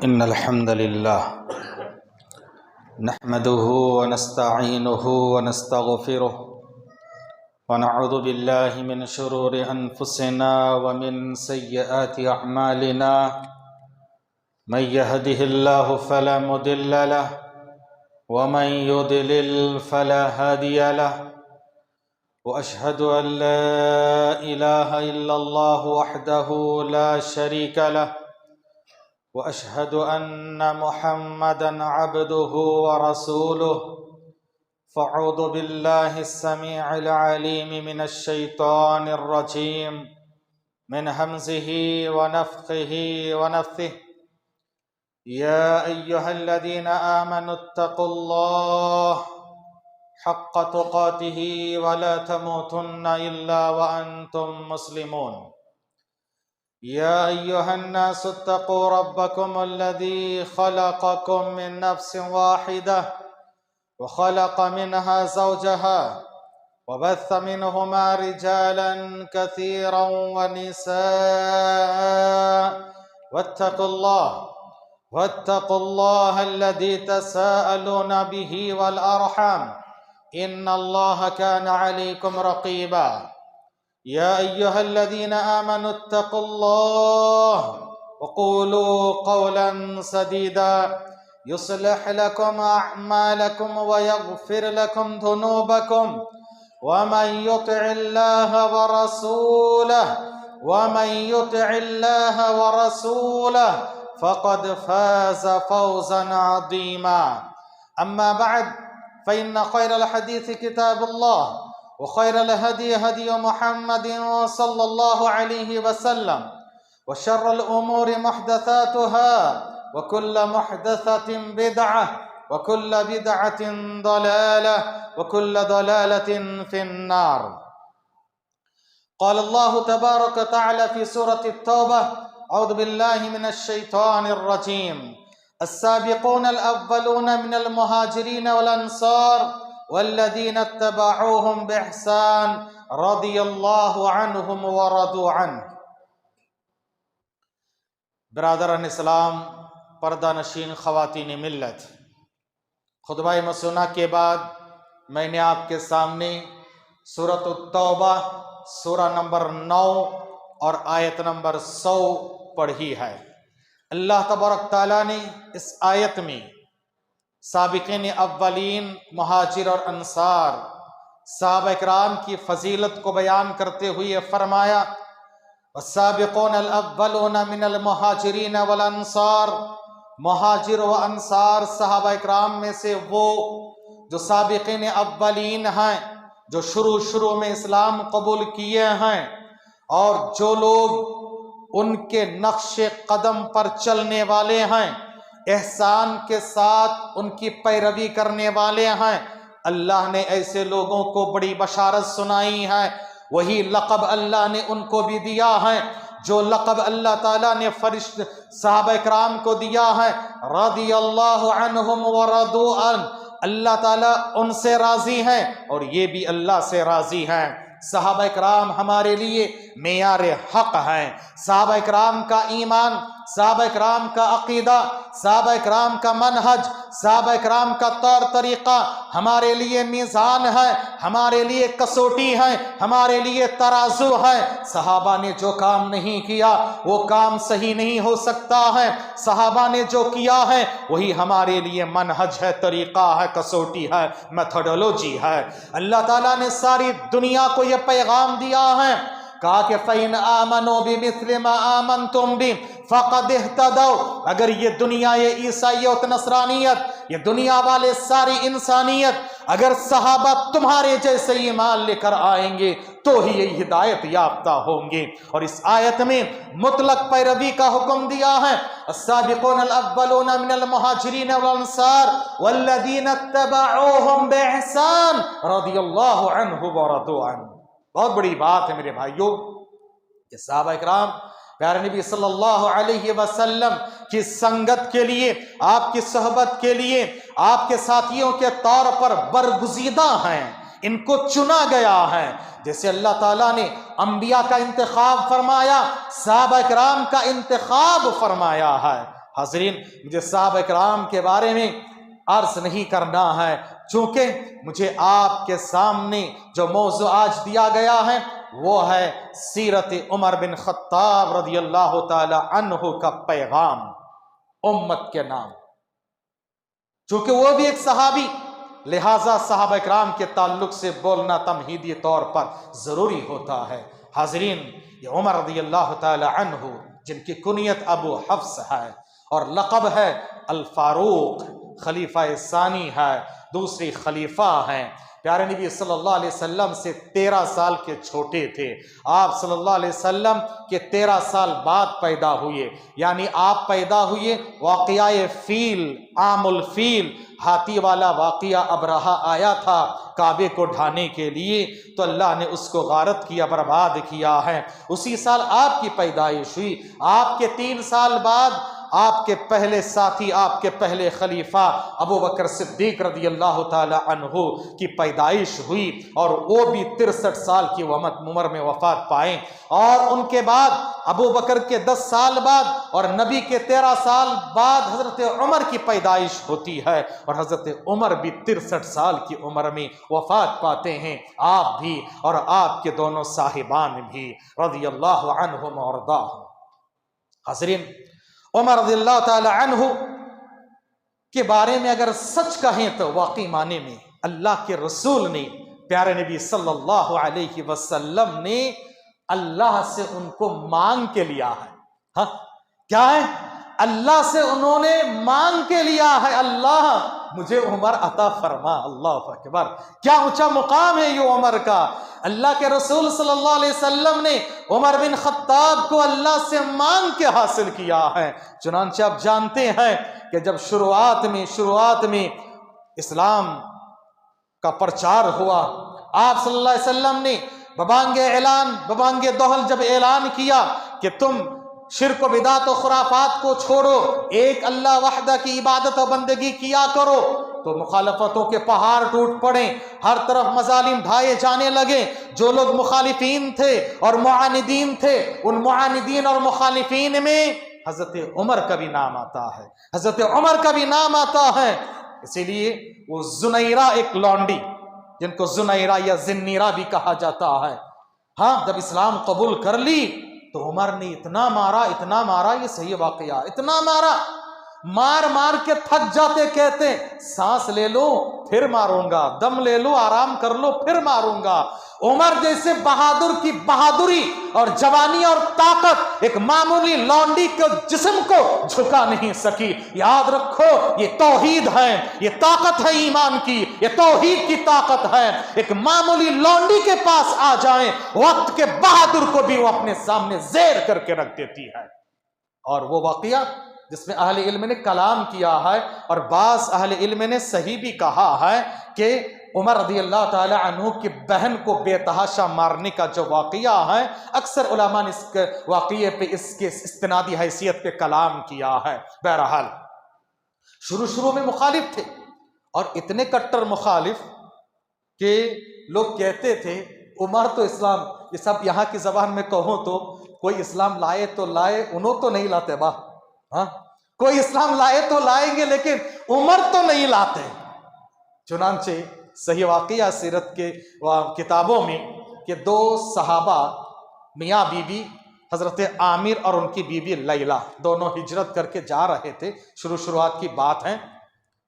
إن الحمد لله نحمده ونستعينه ونستغفره ونعوذ بالله من شرور أنفسنا ومن سيئات أعمالنا من يهده الله فلا مضل له ومن يضلل فلا هادي له وأشهد أن لا إله إلا الله وحده لا شريك له وأشهد أن محمدًا عبده ورسوله فأعوذ بالله السميع العليم من الشيطان الرجيم من همزه ونفخه ونفثه يا أيها الذين آمنوا اتقوا الله حق تقاته ولا تموتن إلا وأنتم مسلمون يا أيها الناس اتقوا ربكم الذي خلقكم من نفس واحدة وخلق منها زوجها وبث منهما رجالا كثيرا ونساء واتقوا الله الذي تساءلون به والأرحام إن الله كان عليكم رقيبا يا أيها الذين آمنوا اتقوا الله وقولوا قولا سديدا يصلح لكم أعمالكم ويغفر لكم ذنوبكم ومن يطع الله ورسوله فقد فاز فوزا عظيما أما بعد فإن خير الحديث كتاب الله وخير الهدي هدي محمد صلى الله عليه وسلم وشر الأمور محدثاتها وكل محدثة بدعة وكل بدعة ضلالة وكل ضلالة في النار. قال الله تبارك وتعالى في سورة التوبة: أعوذ بالله من الشيطان الرجيم. السابقون الأولون من المهاجرين والأنصار والذين اتبعوهم بإحسان رضي الله عنهم ورضوا عنه. برادران اسلام، پردہ نشین خواتین ملت، خطبہ مسنہ کے بعد میں نے آپ کے سامنے سورۃ التوبہ سورہ نمبر 9 اور آیت نمبر 100 پڑھی ہے۔ اللہ تبارک تعالیٰ نے اس آیت میں سابقین اولین مہاجر اور انصار صحابہ اکرام کی فضیلت کو بیان کرتے ہوئے فرمایا: والسابقون الاولون من المہاجرین والانصار، مہاجر و انصار صحابہ اکرام میں سے وہ جو سابقین اولین ہیں، جو شروع میں اسلام قبول کیے ہیں، اور جو لوگ ان کے نقش قدم پر چلنے والے ہیں، احسان کے ساتھ ان کی پیروی کرنے والے ہیں، اللہ نے ایسے لوگوں کو بڑی بشارت سنائی ہے۔ وہی لقب اللہ نے ان کو بھی دیا ہے جو لقب اللہ تعالیٰ نے صحابہ اکرام کو دیا ہے: رضی اللہ عنہم ورضوا عنہ، اللہ تعالیٰ ان سے راضی ہیں اور یہ بھی اللہ سے راضی ہیں۔ صحابہ اکرام ہمارے لیے معیار حق ہیں۔ صحابہ اکرام کا ایمان، صحابہ اکرام کا عقیدہ، صحابہ اکرام کا منہج، صحابہ اکرام کا طور طریقہ ہمارے لیے میزان ہے، ہمارے لیے کسوٹی ہے، ہمارے لیے ترازو ہے۔ صحابہ نے جو کام نہیں کیا وہ کام صحیح نہیں ہو سکتا ہے، صحابہ نے جو کیا ہے وہی ہمارے لیے منہج ہے، طریقہ ہے، کسوٹی ہے، میتھڈولوجی ہے۔ اللہ تعالیٰ نے ساری دنیا کو یہ پیغام دیا ہے، کہا کہ فَإِنْ آمَنُوا بِمِثْلِ مَا آمَنْتُمْ بِهِ فَقَدْ اهْتَدَوْا، اگر یہ دنیا، یہ عیسائیت، نصرانیت، یہ دنیا والے ساری انسانیت اگر صحابہ تمہارے جیسے ایمان لے کر آئیں گے تو ہی یہ ہدایت یافتہ ہوں گے۔ اور اس آیت میں مطلق پیروی کا حکم دیا ہے: السابقون الاولون من المہاجرین والانصار والذین اتبعوہم بإحسان رضی اللہ عنہ ورضوا عنہ۔ بہت بڑی بات ہے میرے بھائیوں کہ صحابہ اکرام پیارے نبی صلی اللہ علیہ وسلم کی سنگت کے لیے، آپ کی صحبت کے لیے، آپ کے ساتھیوں کے طور پر برگزیدہ ہیں۔ ان کو چنا گیا ہے، جیسے اللہ تعالیٰ نے انبیاء کا انتخاب فرمایا، صحابہ کرام کا انتخاب فرمایا ہے۔ حاضرین، مجھے صحابہ کرام کے بارے میں عرض نہیں کرنا ہے، چونکہ مجھے آپ کے سامنے جو موضوع آج دیا گیا ہے وہ ہے سیرت عمر بن خطاب رضی اللہ تعالی عنہ کا پیغام امت کے نام، چونکہ وہ بھی ایک صحابی، لہٰذا صحابہ کرام کے تعلق سے بولنا تمہیدی طور پر ضروری ہوتا ہے۔ حاضرین، یہ عمر رضی اللہ تعالی عنہ جن کی کنیت ابو حفص ہے اور لقب ہے الفاروق، خلیفہ ثانی ہے، دوسری خلیفہ ہیں، پیارے نبی صلی اللہ علیہ وسلم سے 13 سال کے چھوٹے تھے۔ آپ صلی اللہ علیہ وسلم کے 13 سال بعد پیدا ہوئے، یعنی آپ پیدا ہوئے واقعہ فیل، عام الفیل، ہاتھی والا واقعہ ابرہہ آیا تھا کعبے کو ڈھانے کے لیے، تو اللہ نے اس کو غارت کیا، برباد کیا ہے۔ اسی سال آپ کی پیدائش ہوئی۔ آپ کے 3 سال بعد آپ کے پہلے ساتھی، آپ کے پہلے خلیفہ ابو بکر صدیق رضی اللہ تعالی عنہ کی پیدائش ہوئی، اور وہ بھی 63 سال کی عمر میں وفات پائیں۔ اور ان کے بعد ابو بکر کے 10 سال بعد اور نبی کے 13 سال بعد حضرت عمر کی پیدائش ہوتی ہے، اور حضرت عمر بھی 63 سال کی عمر میں وفات پاتے ہیں، آپ بھی اور آپ کے دونوں صاحبان بھی رضی اللہ عنہم وارضاہم۔ حاضرین، عمر رضی اللہ تعالی عنہ کے بارے میں اگر سچ کہیں تو واقعی معنی میں اللہ کے رسول نے، پیارے نبی صلی اللہ علیہ وسلم نے اللہ سے ان کو مانگ کے لیا ہے۔ ہاں، کیا ہے؟ اللہ سے انہوں نے مانگ کے لیا ہے، اللہ مجھے عمر عطا فرما۔ اللہ اکبر، کیا اونچا مقام ہے یہ عمر کا۔ اللہ کے رسول صلی اللہ علیہ وسلم نے عمر بن خطاب کو اللہ سے مانگ کے حاصل کیا ہے۔ چنانچہ آپ جانتے ہیں کہ جب شروعات میں اسلام کا پرچار ہوا، آپ صلی اللہ علیہ وسلم نے ببانگ دہل جب اعلان کیا کہ تم شرک و بدعت و خرافات کو چھوڑو، ایک اللہ وحدہ کی عبادت و بندگی کیا کرو، تو مخالفتوں کے پہاڑ ٹوٹ پڑے، ہر طرف مظالم ڈھائے جانے لگے۔ جو لوگ مخالفین تھے اور معاندین تھے، ان معاندین اور مخالفین میں حضرت عمر کا بھی نام آتا ہے، حضرت عمر کا بھی نام آتا ہے۔ اسی لیے وہ زنیرہ، ایک لونڈی جن کو زنیرہ یا زنیرہ بھی کہا جاتا ہے، ہاں، جب اسلام قبول کر لی تو عمر نے اتنا مارا، یہ صحیح واقعہ، اتنا مار کے تھک جاتے، کہتے سانس لے لو پھر ماروں گا، دم لے لو آرام کر لو پھر ماروں گا۔ عمر جیسے بہادر کی بہادری اور جوانی اور طاقت ایک معمولی لونڈی کے جسم کو جھکا نہیں سکی۔ یاد رکھو، یہ توحید ہے، یہ طاقت ہے ایمان کی، یہ توحید کی طاقت ہے۔ ایک معمولی لونڈی کے پاس آ جائیں، وقت کے بہادر کو بھی وہ اپنے سامنے زیر کر کے رکھ دیتی ہے۔ اور وہ واقعہ جس میں اہل علم نے کلام کیا ہے، اور بعض اہل علم نے صحیح بھی کہا ہے کہ عمر رضی اللہ تعالی عنہ کی بہن کو بے تحاشا مارنے کا جو واقعہ ہے، اکثر علماء نے اس کے واقعے پہ اس کے استنادی حیثیت پہ کلام کیا ہے۔ بہرحال شروع میں مخالف تھے، اور اتنے کٹر مخالف کہ لوگ کہتے تھے عمر تو اسلام، یہ سب یہاں کی زبان میں کہوں تو کوئی اسلام لائے تو لائے، انہوں تو نہیں لاتے با، ہاں، کوئی اسلام لائے تو لائیں گے لیکن عمر تو نہیں لاتے۔ چنانچہ صحیح واقعہ سیرت کے کتابوں میں کہ 2 صحابہ میاں بی بی، حضرت عامر اور ان کی بیوی لیلہ، دونوں ہجرت کر کے جا رہے تھے، شروعات کی بات ہے،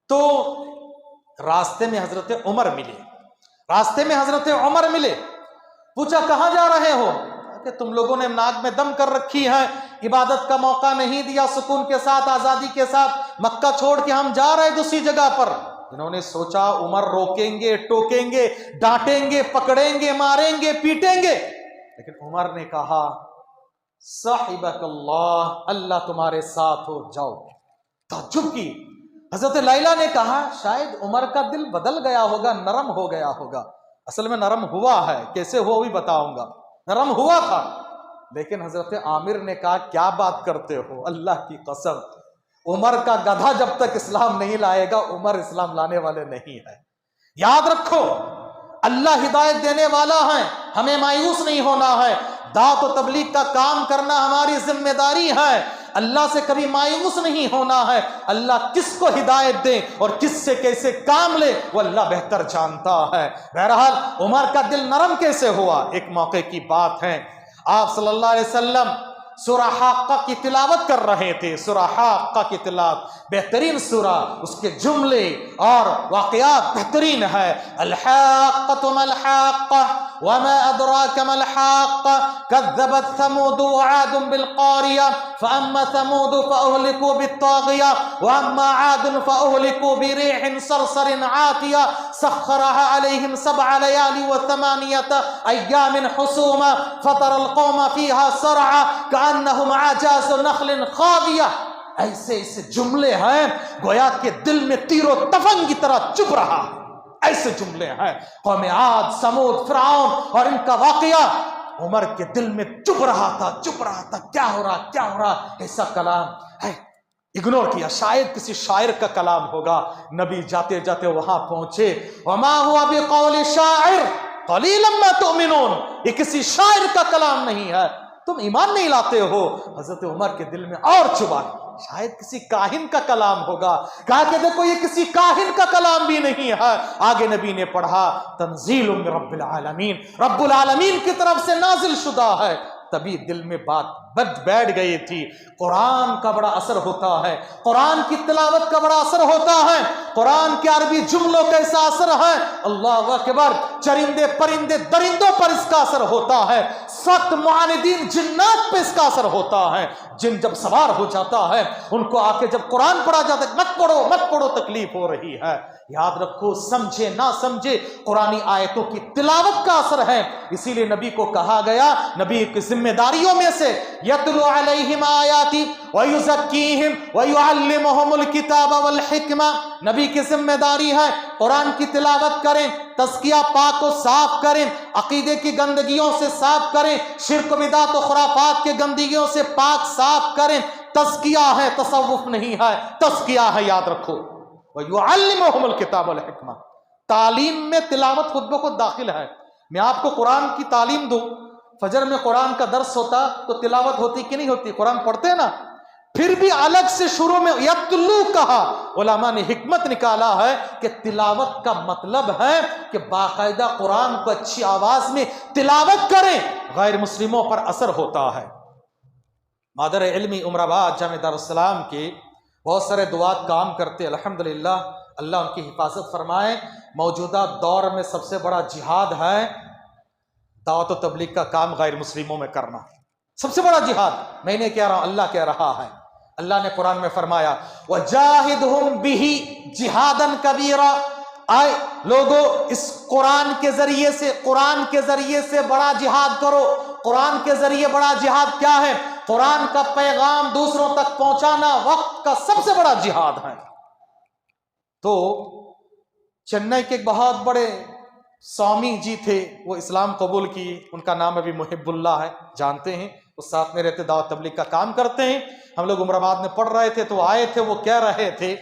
تو راستے میں حضرت عمر ملے، پوچھا کہاں جا رہے ہو؟ کہ تم لوگوں نے ناک میں دم کر رکھی ہے، عبادت کا موقع نہیں دیا سکون کے ساتھ، آزادی کے ساتھ، مکہ چھوڑ کے ہم جا رہے دوسری جگہ پر۔ انہوں نے سوچا عمر روکیں گے، ٹوکیں گے، ڈانٹیں گے، پکڑیں گے، ماریں گے، پیٹیں گے، لیکن عمر نے کہا صاحبک اللہ، اللہ تمہارے ساتھ ہو، جاؤ۔ تعجب کی حضرت لیلہ نے کہا شاید عمر کا دل بدل گیا ہوگا، نرم ہو گیا ہوگا۔ اصل میں نرم ہوا ہے، کیسے ہوا بھی بتاؤں گا، نرم ہوا تھا، لیکن حضرت عامر نے کہا کیا بات کرتے ہو، اللہ کی قسم عمر کا گدھا جب تک اسلام نہیں لائے گا، عمر اسلام لانے والے نہیں ہے۔ یاد رکھو، اللہ ہدایت دینے والا ہے، ہمیں مایوس نہیں ہونا ہے، دعوت و تبلیغ کا کام کرنا ہماری ذمہ داری ہے، اللہ سے کبھی مایوس نہیں ہونا ہے۔ اللہ کس کو ہدایت دے اور کس سے کیسے کام لے وہ اللہ بہتر جانتا ہے۔ بہرحال عمر کا دل نرم کیسے ہوا؟ ایک موقع کی بات ہے، آپ صلی اللہ علیہ وسلم سورہ حاقہ کی تلاوت کر رہے تھے۔ سورہ حاقہ کی تلاوت بہترین سورہ، اس کے جملے اور واقعات بہترین ہے۔ الحاقۃ ما الحاقہ وما ادراک ما الحاقہ کذبت ثمود وعاد بالقاریہ فاما ثمود فاہلکوا بالطاغیہ واما عاد فاہلکوا بریح صرصر عاتیہ سخرها علیہم 7 لیال و8 ایام حسوما فطر القوم فیہا سرعا کأنہم اعجاز نخل خاویہ۔ ایسے ایسے جملے ہیں گویا کہ دل میں تیر و تفنگ کی طرح چبھ رہا ہے۔ ایسے جملے ہیں قوم عاد، سمود، فرعون اور ان کا واقعہ عمر کے دل میں چبھ رہا تھا، کیا ہو رہا ایسا کلام ہے، اگنور کیا، شاید کسی شاعر کا کلام ہوگا۔ نبی جاتے جاتے وہاں پہنچے، وما ہوا بقول شاعر قلیلا ما تؤمنون، یہ کسی شاعر کا کلام نہیں ہے، تم ایمان نہیں لاتے ہو۔ حضرت عمر کے دل میں اور چبھا، شاید کسی کاہن کا کلام ہوگا۔ کہا کہ دیکھو یہ کسی کاہن کا کلام بھی نہیں ہے۔ آگے نبی نے پڑھا تنزیل من رب العالمین، رب العالمین کی طرف سے نازل شدہ ہے۔ تبھی دل میں بات بیٹھ گئی تھی، قرآن کا بڑا اثر ہوتا ہے، قرآن کی تلاوت کا بڑا اثر ہوتا ہے، قرآن کے عربی جملوں کا ایسا اثر ہے، اللہ اکبر، چرندے پرندے درندوں پر اس کا اثر ہوتا ہے، سخت معاندین جنات پہ اس کا اثر ہوتا ہے۔ جن جب سوار ہو جاتا ہے ان کو آ کے جب قرآن پڑھا جاتا ہے، مت پڑھو تکلیف ہو رہی ہے۔ یاد رکھو، سمجھے نہ سمجھے، قرآنی آیتوں کی تلاوت کا اثر ہے۔ اسی لیے نبی کو کہا گیا، نبی کی ذمہ داریوں میں سے یتلو علیہم آیاتی ویزکیہم ویعلمہم الکتاب والحکمہ، نبی کی ذمہ داری ہے قرآن کی تلاوت کریں، تزکیہ پاک کو صاف کریں، عقیدے کی گندگیوں سے صاف کریں، شرک و بدعت و خرافات کے گندگیوں سے پاک صاف کریں۔ تزکیہ ہے، تصوف نہیں ہے، تزکیہ ہے، یاد رکھو۔ وَيُعَلِّمُهُمُ الْكِتَابَ وَالْحِکْمَةَ، تعلیم میں تلاوت خود بخود داخل ہے۔ میں آپ کو قرآن کی تعلیم دوں، فجر میں قرآن کا درس ہوتا تو تلاوت ہوتی کہ نہیں ہوتی؟ قرآن پڑھتے نا، پھر بھی الگ سے شروع میں یتلو کہا۔ علماء نے حکمت نکالا ہے کہ تلاوت کا مطلب ہے کہ باقاعدہ قرآن کو اچھی آواز میں تلاوت کریں، غیر مسلموں پر اثر ہوتا ہے۔ مادر علمی عمر آباد جامعہ دارالسلام کے بہت سارے دعات کام کرتے، الحمدللہ، اللہ ان کی حفاظت فرمائے۔ موجودہ دور میں سب سے بڑا جہاد ہے دعوت و تبلیغ کا کام غیر مسلموں میں کرنا، سب سے بڑا جہاد۔ میں نے کہہ رہا ہوں، اللہ کہہ رہا ہے۔ اللہ نے قرآن میں فرمایا وَجَاهِدْهُمْ بِهِ جِهَادًا كَبِيرًا، آئے لوگو اس قرآن کے ذریعے سے بڑا جہاد کرو۔ قرآن کے ذریعے بڑا جہاد کیا ہے؟ قرآن کا پیغام دوسروں تک پہنچانا وقت کا سب سے بڑا جہاد ہے۔ تو چنئی کے ایک بہت بڑے سوامی جی تھے، وہ اسلام قبول کی، ان کا نام ابھی محب اللہ ہے، جانتے ہیں، وہ ساتھ میں رہتے، دعوت تبلیغ کا کام کرتے ہیں۔ ہم لوگ عمر آباد میں پڑھ رہے تھے تو آئے تھے، وہ کہہ رہے تھے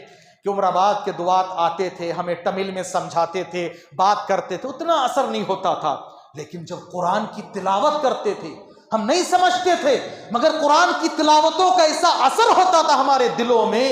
کہ عمر آباد کے دعات آتے تھے، ہمیں تمل میں سمجھاتے تھے، بات کرتے تھے، اتنا اثر نہیں ہوتا تھا، لیکن جب قرآن کی تلاوت کرتے تھے ہم نہیں سمجھتے تھے، مگر قرآن کی تلاوتوں کا ایسا اثر ہوتا تھا ہمارے دلوں میں،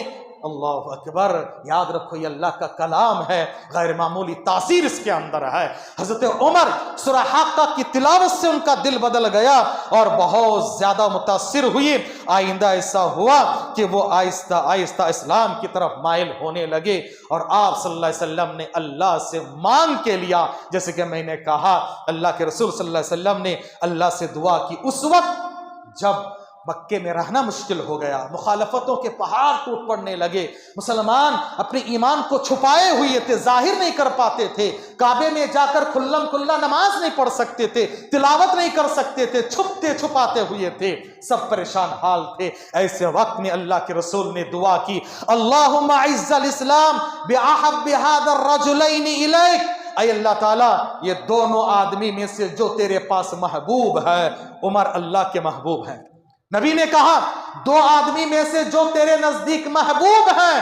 اللہ اکبر۔ یاد رکھو یہ اللہ کا کلام ہے، غیر معمولی تاثیر اس کے اندر ہے۔ حضرت عمر سورہ حاقہ کی تلاوت سے ان کا دل بدل گیا اور بہت زیادہ متاثر ہوئے۔ آئندہ ایسا ہوا کہ وہ آہستہ آہستہ اسلام کی طرف مائل ہونے لگے، اور آپ صلی اللہ علیہ وسلم نے اللہ سے مانگ کے لیا، جیسے کہ میں نے کہا اللہ کے رسول صلی اللہ علیہ وسلم نے اللہ سے دعا کی اس وقت جب مکے میں رہنا مشکل ہو گیا، مخالفتوں کے پہاڑ ٹوٹ پڑنے لگے، مسلمان اپنے ایمان کو چھپائے ہوئے تھے، ظاہر نہیں کر پاتے تھے، کعبے میں جا کر کھلم کھلا نماز نہیں پڑھ سکتے تھے، تلاوت نہیں کر سکتے تھے، چھپتے چھپاتے ہوئے تھے، سب پریشان حال تھے۔ ایسے وقت میں اللہ کے رسول نے دعا کی، اللہم اعز الاسلام باحب هذا الرجلین الیک، اے اللہ تعالیٰ یہ دونوں آدمی میں سے جو تیرے پاس محبوب ہے، عمر اللہ کے محبوب ہیں۔ نبی نے کہا دو آدمی میں سے جو تیرے نزدیک محبوب ہیں،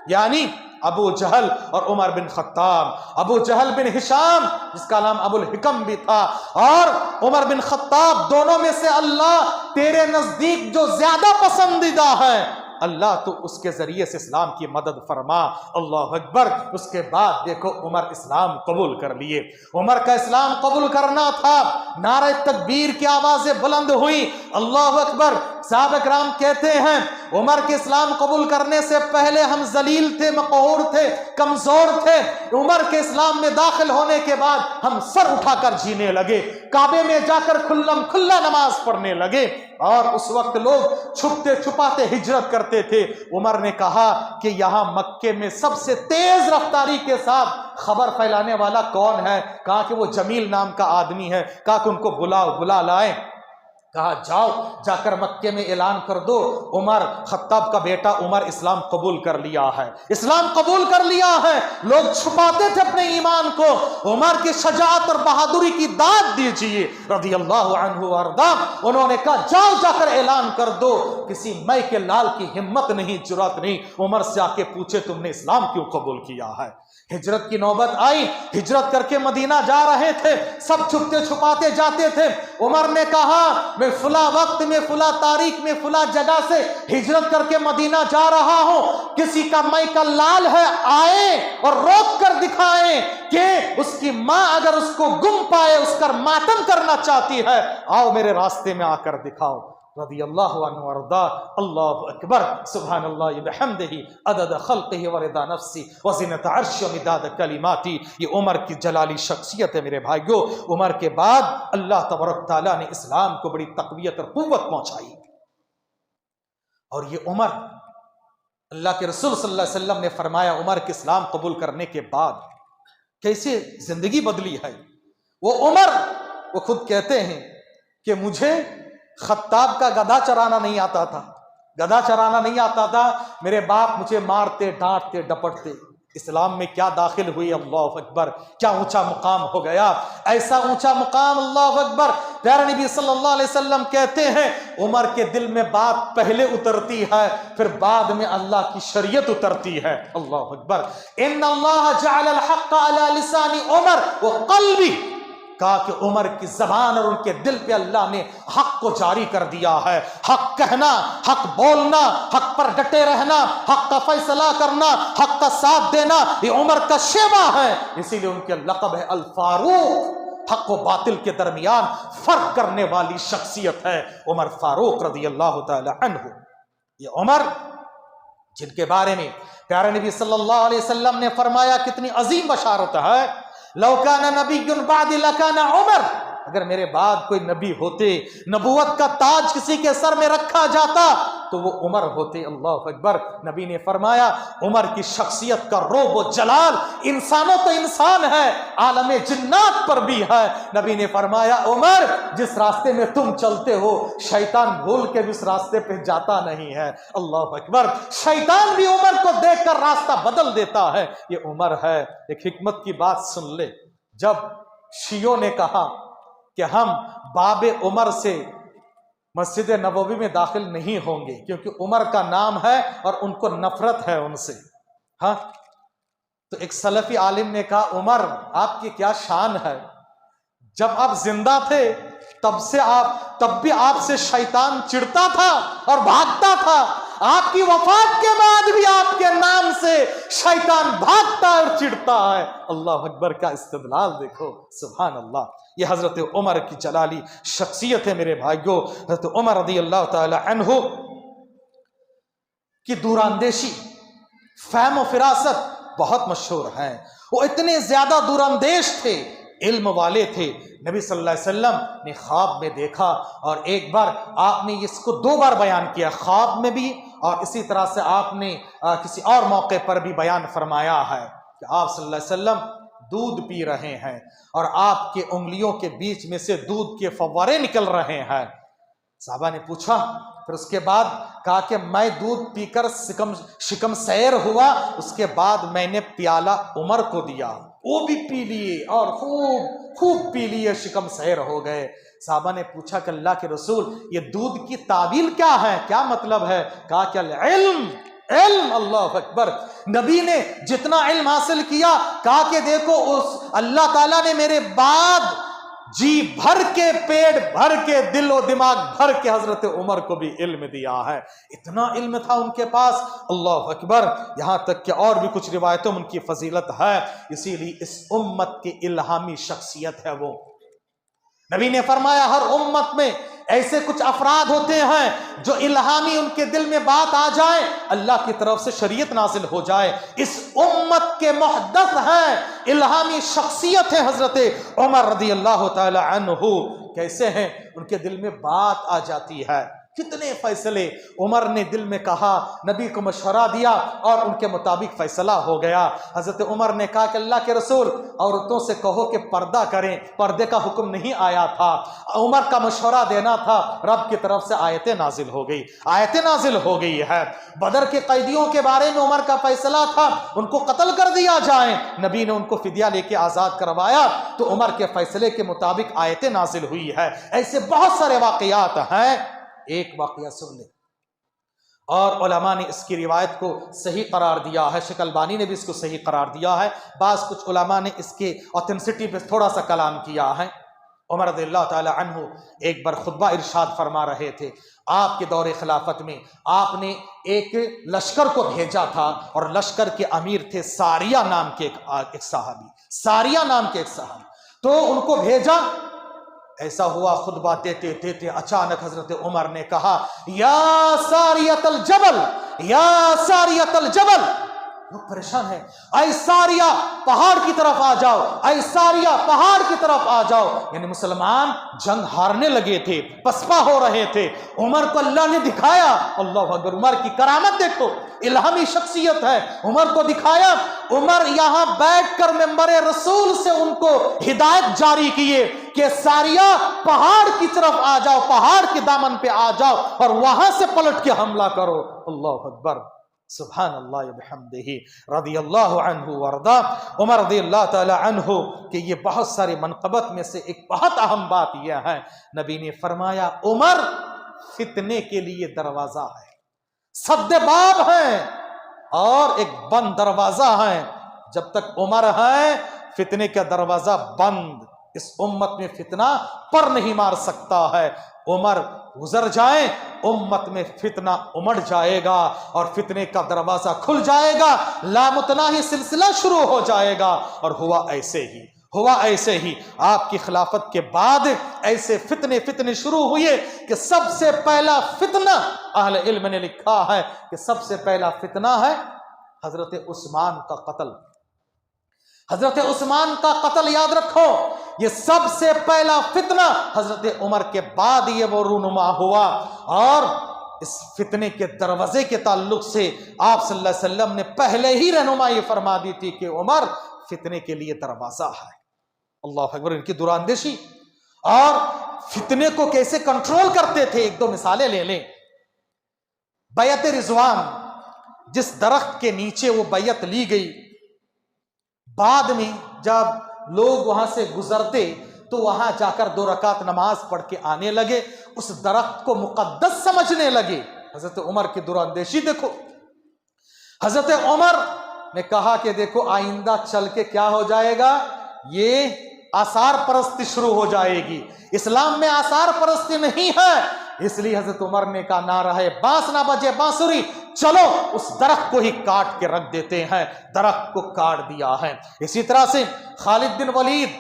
یعنی ابو جہل اور عمر بن خطاب. ابو جہل بن ہشام جس کا نام ابو الحکم بھی تھا اور عمر بن خطاب، دونوں میں سے اللہ تیرے نزدیک جو زیادہ پسندیدہ ہے اللہ تو اس کے ذریعے سے اسلام کی مدد فرما. اللہ اکبر. اس کے بعد دیکھو عمر اسلام قبول کر لیے. عمر کا اسلام قبول کرنا تھا. نعرہ تکبیر کی آوازیں بلند ہوئی. اللہ اکبر. صحابہ کرام کہتے ہیں عمر کے اسلام قبول کرنے سے پہلے ہم ذلیل تھے، مقہور تھے، کمزور تھے. عمر کے اسلام میں داخل ہونے کے بعد ہم سر اٹھا کر جینے لگے، کعبے میں جا کر کھلم کھلا نماز پڑھنے لگے. اور اس وقت لوگ چھپتے چھپاتے ہجرت کرتے تھے. عمر نے کہا کہ یہاں مکے میں سب سے تیز رفتاری کے ساتھ خبر پھیلانے والا کون ہے؟ کہا کہ وہ جمیل نام کا آدمی ہے. کہا کہ ان کو بلا لائیں. کہا جاؤ جا کر مکے میں اعلان کر دو عمر خطاب کا بیٹا عمر اسلام قبول کر لیا ہے، اسلام قبول کر لیا ہے. لوگ چھپاتے تھے اپنے ایمان کو. عمر کی شجاعت اور بہادری کی داد دیجیے رضی اللہ عنہ وارضا. انہوں نے کہا جاؤ جا کر اعلان کر دو. کسی مئی کے لال کی ہمت نہیں، جرات نہیں عمر سے آ کے پوچھے تم نے اسلام کیوں قبول کیا ہے. ہجرت کی نوبت آئی. ہجرت کر کے مدینہ جا رہے تھے، سب چھپتے چھپاتے جاتے تھے. عمر نے کہا میں فلاں وقت میں فلاں تاریخ میں فلاں جگہ سے ہجرت کر کے مدینہ جا رہا ہوں. کسی کا مائی کا لال ہے، آئے اور روک کر دکھائیں کہ اس کی ماں اگر اس کو گم پائے اس کا ماتم کرنا چاہتی ہے، آؤ میرے راستے میں آ کر دکھاؤ. رضی اللہ عنہ وارضا. اللہ اکبر. سبحان اللہ بحمدہ عدد خلقہ ورضا نفسی وزنۃ عرشہ ومداد کلماتی. یہ عمر کی جلالی شخصیت ہے میرے بھائیو. عمر کے بعد اللہ تبارک تعالیٰ نے اسلام کو بڑی تقویت اور قوت پہنچائی. اور یہ عمر، اللہ کے رسول صلی اللہ علیہ وسلم نے فرمایا عمر کے اسلام قبول کرنے کے بعد کیسے زندگی بدلی ہے. وہ عمر وہ خود کہتے ہیں کہ مجھے خطاب کا گدھا چرانا نہیں آتا تھا، گدھا چرانا نہیں آتا تھا. میرے باپ مجھے مارتے ڈانٹتے ڈپٹتے. اسلام میں کیا داخل ہوئی، اللہ اکبر، کیا اونچا مقام ہو گیا. ایسا اونچا مقام، اللہ اکبر. پیارے نبی صلی اللہ علیہ وسلم کہتے ہیں عمر کے دل میں بات پہلے اترتی ہے پھر بعد میں اللہ کی شریعت اترتی ہے. اللہ اکبر. ان اللہ جعل الحق علی لسان عمر وقلبی. کہا کہ عمر کی زبان اور ان کے دل پہ اللہ نے حق کو جاری کر دیا ہے. حق کہنا، حق بولنا، حق پر ڈٹے رہنا، حق کا فیصلہ کرنا، حق کا ساتھ دینا، یہ عمر کا شیوا ہے. اسی لیے ان کے لقب ہے الفاروق. حق و باطل کے درمیان فرق کرنے والی شخصیت ہے عمر فاروق رضی اللہ تعالی عنہ. یہ عمر جن کے بارے میں پیارے نبی صلی اللہ علیہ وسلم نے فرمایا کتنی عظیم بشارت ہے. لو کان نبی بعد لکان عمر. اگر میرے بعد کوئی نبی ہوتے، نبوت کا تاج کسی کے سر میں رکھا جاتا تو وہ عمر ہوتے. اللہ اکبر. نبی نے فرمایا عمر کی شخصیت کا روب و جلال انسانوں تو انسان ہے، عالم جنات پر بھی ہے. نبی نے فرمایا عمر جس راستے میں تم چلتے ہو شیطان بھول کے بھی اس راستے پہ جاتا نہیں ہے. اللہ اکبر. شیطان بھی عمر کو دیکھ کر راستہ بدل دیتا ہے. یہ عمر ہے. ایک حکمت کی بات سن لے. جب شیعوں نے کہا کہ ہم باب عمر سے مسجد نبوی میں داخل نہیں ہوں گے کیونکہ عمر کا نام ہے اور ان کو نفرت ہے ان سے، ہاں، تو ایک سلفی عالم نے کہا عمر آپ کی کیا شان ہے، جب آپ زندہ تھے تب بھی آپ سے شیطان چڑھتا تھا اور بھاگتا تھا، آپ کی وفات کے بعد بھی آپ کے نام سے شیطان بھاگتا اور چڑھتا ہے. اللہ اکبر. کا استدلال دیکھو. سبحان اللہ. یہ حضرت عمر کی جلالی شخصیت ہے میرے بھائیوں. حضرت عمر رضی اللہ تعالی عنہ کی دوراندیشی، فہم و فراست بہت مشہور ہیں. وہ اتنے زیادہ دوراندیش تھے، علم والے تھے. نبی صلی اللہ علیہ وسلم نے خواب میں دیکھا اور ایک بار آپ نے اس کو 2 بار بیان کیا، خواب میں بھی اور اسی طرح سے آپ نے کسی اور موقع پر بھی بیان فرمایا ہے کہ آپ صلی اللہ علیہ وسلم دودھ پی رہے ہیں اور آپ کے انگلیوں کے بیچ میں سے دودھ کے فوارے نکل رہے ہیں. صحابہ نے پوچھا، پھر اس کے بعد کہا کہ میں دودھ پی کر شکم سیر ہوا، اس کے بعد میں نے پیالہ عمر کو دیا، وہ بھی پی لیے اور خوب پی لیے، شکم سیر ہو گئے. صحابہ نے پوچھا کہ اللہ کے رسول یہ دودھ کی تعویل کیا ہے، کیا مطلب ہے؟ کہا کہ العلم، علم. اللہ اکبر. نبی نے جتنا علم حاصل کیا کہا کہ دیکھو اس اللہ تعالیٰ نے میرے بعد جی بھر کے پیٹ بھر کے دل و دماغ بھر کے حضرت عمر کو بھی علم دیا ہے. اتنا علم تھا ان کے پاس. اللہ اکبر. یہاں تک کہ اور بھی کچھ روایتوں میں ان کی فضیلت ہے. اسی لیے اس امت کی الہامی شخصیت ہے وہ. نبی نے فرمایا ہر امت میں ایسے کچھ افراد ہوتے ہیں جو الہامی ان کے دل میں بات آ جائے اللہ کی طرف سے شریعت نازل ہو جائے. اس امت کے محدث ہیں الہامی شخصیت ہے حضرت عمر رضی اللہ تعالی عنہ. کیسے ہیں؟ ان کے دل میں بات آ جاتی ہے. کتنے فیصلے عمر نے دل میں کہا, نبی کو مشورہ دیا اور ان کے مطابق فیصلہ ہو گیا. حضرت عمر نے کہا کہ اللہ کے رسول عورتوں سے کہو کہ پردہ کریں. پردے کا حکم نہیں آیا تھا, عمر کا مشورہ دینا تھا. رب کی طرف سے آیتیں نازل ہو گئی ہے. بدر کے قیدیوں کے بارے میں عمر کا فیصلہ تھا ان کو قتل کر دیا جائے. نبی نے ان کو فدیہ لے کے آزاد کروایا تو عمر کے فیصلے کے مطابق آیتیں نازل ہوئی ہے. ایسے بہت سارے واقعات ہیں. ایک واقعہ سن لیں. اور علماء نے اس کی روایت کو صحیح قرار دیا ہے. شیخ البانی نے بھی اس کو صحیح قرار دیا ہے. بعض کچھ علماء نے اس کے اوتھینسٹی پہ تھوڑا سا کلام کیا ہے. عمر رضی اللہ تعالی عنہ ایک بار خطبہ ارشاد فرما رہے تھے. آپ کے دور خلافت میں آپ نے ایک لشکر کو بھیجا تھا اور لشکر کے امیر تھے ساریہ نام کے ایک صحابی. تو ان کو بھیجا. ایسا ہوا خطبہ دیتے دیتے اچانک حضرت عمر نے کہا یا ساریۃ الجبل, یا ساریۃ الجبل. وہ پریشان ہے. اے ساریہ پہاڑ کی طرف آ جاؤ, اے ساریہ پہاڑ کی طرف آ جاؤ. یعنی مسلمان جنگ ہارنے لگے تھے, پسپا ہو رہے تھے. عمر کو اللہ نے دکھایا. اللہ اکبر. عمر کی کرامت دیکھو, الہامی شخصیت ہے. عمر کو دکھایا. عمر یہاں بیٹھ کر منبر رسول سے ان کو ہدایت جاری کیے کہ ساریہ پہاڑ کی طرف آ جاؤ, پہاڑ کے دامن پہ آ جاؤ اور وہاں سے پلٹ کے حملہ کرو. اللہ اکبر. سبحان اللہ بحمدہ. رضی اللہ عنہ وارضا. عمر رضی اللہ تعالی عنہ کہ یہ بہت سارے منقبت میں سے ایک بہت اہم بات یہ ہے. نبی نے فرمایا عمر فتنے کے لیے دروازہ ہے, سد باب ہے اور ایک بند دروازہ ہے. جب تک عمر ہے فتنے کا دروازہ بند. اس امت میں فتنہ پر نہیں مار سکتا ہے. عمر گزر جائیں امت میں فتنہ امڑ جائے گا اور فتنے کا دروازہ کھل جائے گا, لامتناہی سلسلہ شروع ہو جائے گا. اور ہوا ایسے ہی آپ کی خلافت کے بعد ایسے فتنے شروع ہوئے کہ سب سے پہلا فتنہ اہل علم نے لکھا ہے کہ سب سے پہلا فتنہ ہے حضرت عثمان کا قتل. حضرت عثمان کا قتل یاد رکھو, یہ سب سے پہلا فتنہ حضرت عمر کے بعد یہ وہ رونما ہوا. اور اس فتنے کے دروازے کے تعلق سے آپ صلی اللہ علیہ وسلم نے پہلے ہی رہنمائی فرما دی تھی کہ عمر فتنے کے لیے دروازہ ہے. اللہ اکبر. ان کی دوراندیشی اور فتنے کو کیسے کنٹرول کرتے تھے, ایک دو مثالیں لے لیں. بیعت رضوان, جس درخت کے نیچے وہ بیعت لی گئی, بعد میں جب لوگ وہاں سے گزرتے تو وہاں جا کر 2 رکعت نماز پڑھ کے آنے لگے, اس درخت کو مقدس سمجھنے لگے. حضرت عمر کی دوراندیشی دیکھو. حضرت عمر نے کہا کہ دیکھو آئندہ چل کے کیا ہو جائے گا, یہ آثار پرستی شروع ہو جائے گی. اسلام میں آثار پرستی نہیں ہے. اس لیے حضرت عمر نے کہا نہ رہے بانس نہ بجے بانسری, چلو اس درخت کو ہی کاٹ کے رکھ دیتے ہیں. درخت کو کاٹ دیا ہے. اسی طرح سے خالد بن ولید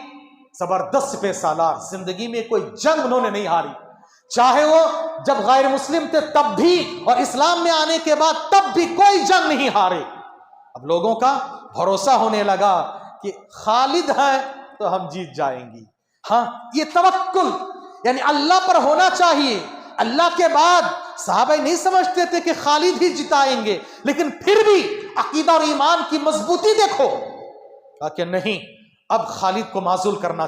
زبردست سپہ سالار, زندگی میں کوئی جنگ انہوں نے نہیں ہاری, چاہے وہ جب غیر مسلم تھے تب بھی اور اسلام میں آنے کے بعد تب بھی کوئی جنگ نہیں ہارے. اب لوگوں کا بھروسہ ہونے لگا کہ خالد ہے تو ہم جیت جائیں گی. ہاں, یہ توکل یعنی اللہ پر ہونا چاہیے. اللہ کے بعد صحابہ نہیں سمجھتے تھے کہ خالد ہی جتائیں گے, لیکن پھر بھی عقیدہ اور ایمان کی مضبوطی دیکھو. کہا کہ نہیں, اب خالد کو معزول کرنا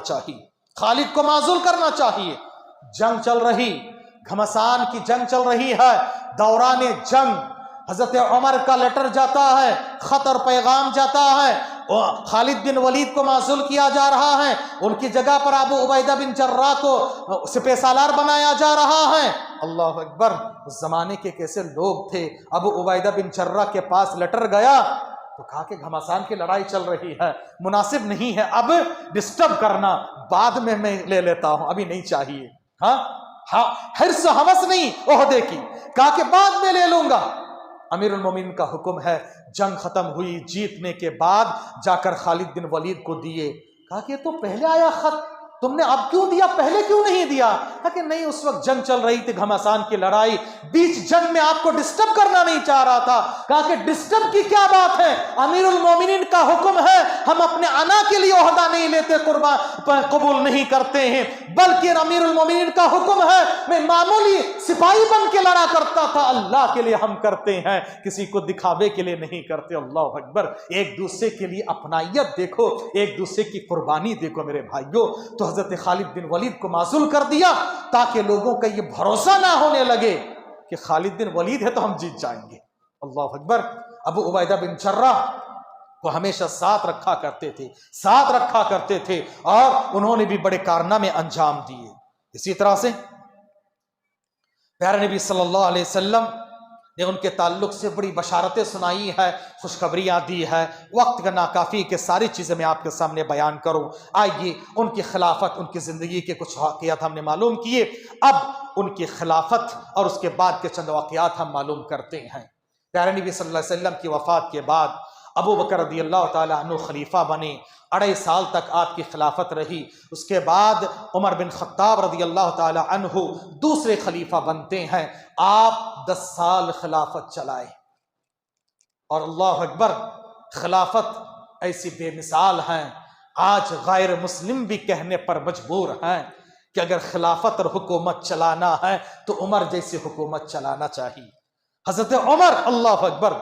چاہیے. جنگ چل رہی, گھمسان کی جنگ چل رہی ہے. دوران جنگ حضرت عمر کا لیٹر جاتا ہے, خط اور پیغام جاتا ہے. خالد بن ولید کو معزول کیا جا رہا ہے، ان کی جگہ پر ابو عبیدہ بن جراح کو سپہ سالار بنایا جا رہا ہے۔ اللہ اکبر، اس زمانے کے کیسے لوگ تھے۔ ابو عبیدہ بن جراح کے پاس لیٹر گیا تو کہا کہ گھمسان کی لڑائی چل رہی ہے، مناسب نہیں ہے اب ڈسٹرب کرنا، بعد میں لے لیتا ہوں، ابھی نہیں چاہیے۔ ہاں، حرص و ہوس نہیں عہدے کی، کہا کہ بعد میں لے لوں گا۔ امیر المومنین کا حکم ہے، جنگ ختم ہوئی، جیتنے کے بعد جا کر خالد بن ولید کو دیے۔ کہا کہ یہ تو پہلے آیا خط، تم نے اب کیوں دیا، پہلے کیوں نہیں دیا؟ کہا کہ نہیں، اس وقت جنگ چل رہی تھی، گھمسان کی لڑائی، بیچ جنگ میں آپ کو ڈسٹرب کرنا نہیں چاہ رہا تھا۔ کہا کہ ڈسٹرب کی کیا بات ہے، امیر المومنین کا حکم ہے، ہم اپنے انا کے لیے عہدہ نہیں لیتے، قبول نہیں کرتے ہیں، بلکہ امیر المومنین کا حکم ہے، میں معمولی سپاہی بن کے لڑا کرتا تھا، اللہ کے لیے ہم کرتے ہیں، کسی کو دکھاوے کے لیے نہیں کرتے۔ اللہ اکبر، ایک دوسرے کے لیے اپنائیت دیکھو، ایک دوسرے کی قربانی دیکھو میرے بھائیوں۔ تو حضرت خالد بن ولید کو معزول کر دیا تاکہ لوگوں کا یہ بھروسہ نہ ہونے لگے کہ خالد بن ولید ہے تو ہم جیت جائیں گے۔ اللہ اکبر، ابو عبیدہ بن جراح کو ہمیشہ ساتھ رکھا کرتے تھے اور انہوں نے بھی بڑے کارنامے انجام دیے۔ اسی طرح سے پیارے نبی صلی اللہ علیہ وسلم نے ان کے تعلق سے بڑی بشارتیں سنائی ہے، خوشخبریاں دی ہے۔ وقت کا ناکافی کہ ساری چیزیں میں آپ کے سامنے بیان کروں۔ آئیے ان کی خلافت، ان کی زندگی کے کچھ واقعات ہم نے معلوم کیے، اب ان کی خلافت اور اس کے بعد کے چند واقعات ہم معلوم کرتے ہیں۔ پیارے نبی صلی اللہ علیہ وسلم کی وفات کے بعد ابو بکر رضی اللہ تعالیٰ عنہ خلیفہ بنے، 2.5 سال تک آپ کی خلافت رہی۔ اس کے بعد عمر بن خطاب رضی اللہ تعالیٰ عنہ دوسرے خلیفہ بنتے ہیں، آپ 10 سال خلافت چلائے۔ اور اللہ اکبر، خلافت ایسی بے مثال ہیں، آج غیر مسلم بھی کہنے پر مجبور ہیں کہ اگر خلافت اور حکومت چلانا ہے تو عمر جیسی حکومت چلانا چاہیے۔ حضرت عمر، اللہ اکبر،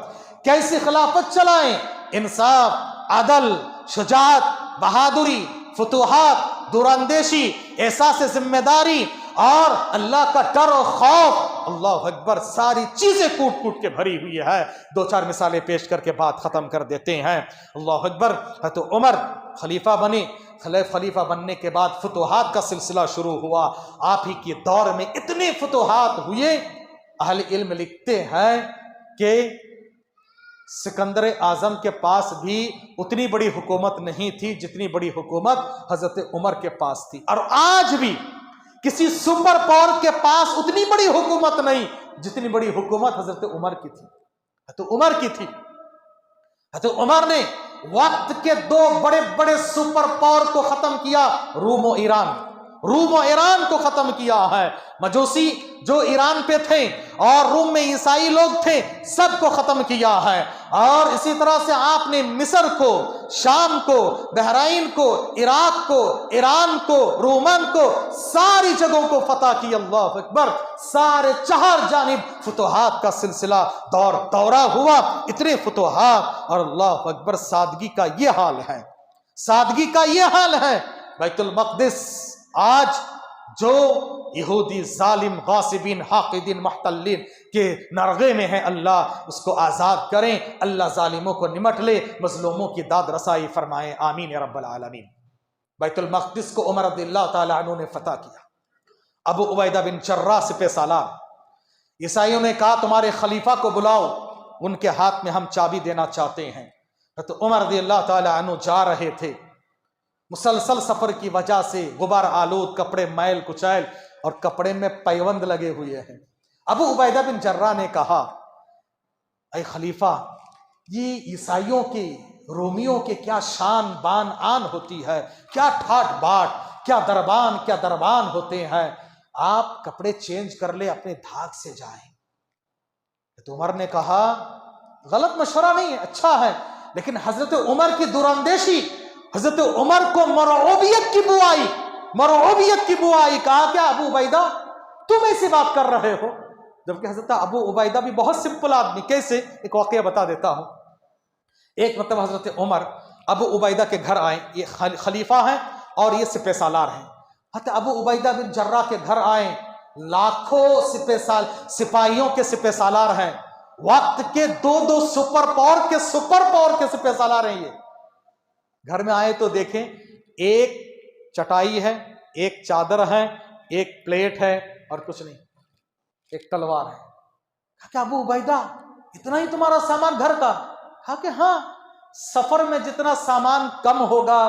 کیسی خلافت چلائیں، انصاف، عدل، شجاعت، بہادری، فتوحات، دوراندیشی، احساس ذمہ داری اور اللہ کا ڈر و خوف، اللہ اکبر، ساری چیزیں کوٹ کوٹ کے بھری ہوئی ہے۔ 2-4 مثالیں پیش کر کے بات ختم کر دیتے ہیں۔ اللہ اکبر، تو عمر خلیفہ بنے، خلیفہ بننے کے بعد فتوحات کا سلسلہ شروع ہوا۔ آپ ہی کے دور میں اتنے فتوحات ہوئے، اہل علم لکھتے ہیں کہ سکندر اعظم کے پاس بھی اتنی بڑی حکومت نہیں تھی جتنی بڑی حکومت حضرت عمر کے پاس تھی، اور آج بھی کسی سپر پاور کے پاس اتنی بڑی حکومت نہیں جتنی بڑی حکومت حضرت عمر کی تھی۔ حضرت عمر نے وقت کے 2 بڑے بڑے سپر پاور کو ختم کیا، روم و ایران کو ختم کیا ہے۔ مجوسی جو ایران پہ تھے اور روم میں عیسائی لوگ تھے، سب کو ختم کیا ہے۔ اور اسی طرح سے آپ نے مصر کو، شام کو، بحرین کو، عراق کو، ایران کو، رومن کو، ساری جگہوں کو فتح کی۔ اللہ اکبر، سارے 4 جانب فتوحات کا سلسلہ دورہ ہوا، اتنے فتوحات، اور اللہ اکبر، سادگی کا یہ حال ہے۔ بیت المقدس آج جو یہودی ظالم، غاصبین، حاقدین، محتلین کے نرغے میں ہے، اللہ اس کو آزاد کریں، اللہ ظالموں کو نمٹ لے، مظلوموں کی داد رسائی فرمائے، آمین یا رب العالمین۔ بیت المقدس کو عمر رضی اللہ تعالیٰ عنہ نے فتح کیا۔ ابو عبیدہ بن جراح سپہ سالار، عیسائیوں نے کہا تمہارے خلیفہ کو بلاؤ، ان کے ہاتھ میں ہم چابی دینا چاہتے ہیں۔ تو عمر رضی اللہ تعالیٰ عنہ جا رہے تھے، مسلسل سفر کی وجہ سے غبار آلود، کپڑے میل کچیل اور کپڑے میں پیوند لگے ہوئے ہیں۔ ابو عبیدہ بن جراح نے کہا اے خلیفہ، یہ عیسائیوں کی، رومیوں کے کیا شان بان آن ہوتی ہے، کیا ٹھاٹ باٹ، کیا دربان ہوتے ہیں، آپ کپڑے چینج کر لے، اپنے دھاگ سے جائیں۔ تو عمر نے کہا غلط مشورہ نہیں ہے، اچھا ہے، لیکن حضرت عمر کی دوراندیشی، حضرت عمر کو مرعوبیت کی بو آئی، کہا کیا ابو عبیدہ تم ایسی بات کر رہے ہو؟ جبکہ حضرت ابو عبیدہ بھی بہت سمپل آدمی، کیسے، ایک واقعہ بتا دیتا ہوں۔ ایک مرتبہ حضرت عمر ابو عبیدہ کے گھر آئے، یہ خلیفہ ہیں اور یہ سپہ سالار ہیں۔ حضرت ابو عبیدہ بن جراح کے گھر آئے، لاکھوں سپاہیوں کے سپہ سالار ہیں، وقت کے 2 سپر پاور کے سپہ سالار ہیں یہ۔ گھر میں آئے تو دیکھیں ایک چٹائی ہے، ایک چادر ہے، ایک پلیٹ ہے اور کچھ نہیں، ایک تلوار ہے۔ کہا کہ ابو عبیدہ اتنا ہی تمہارا سامان گھر کا؟ کہا کہ ہاں، سفر میں جتنا سامان کم ہوگا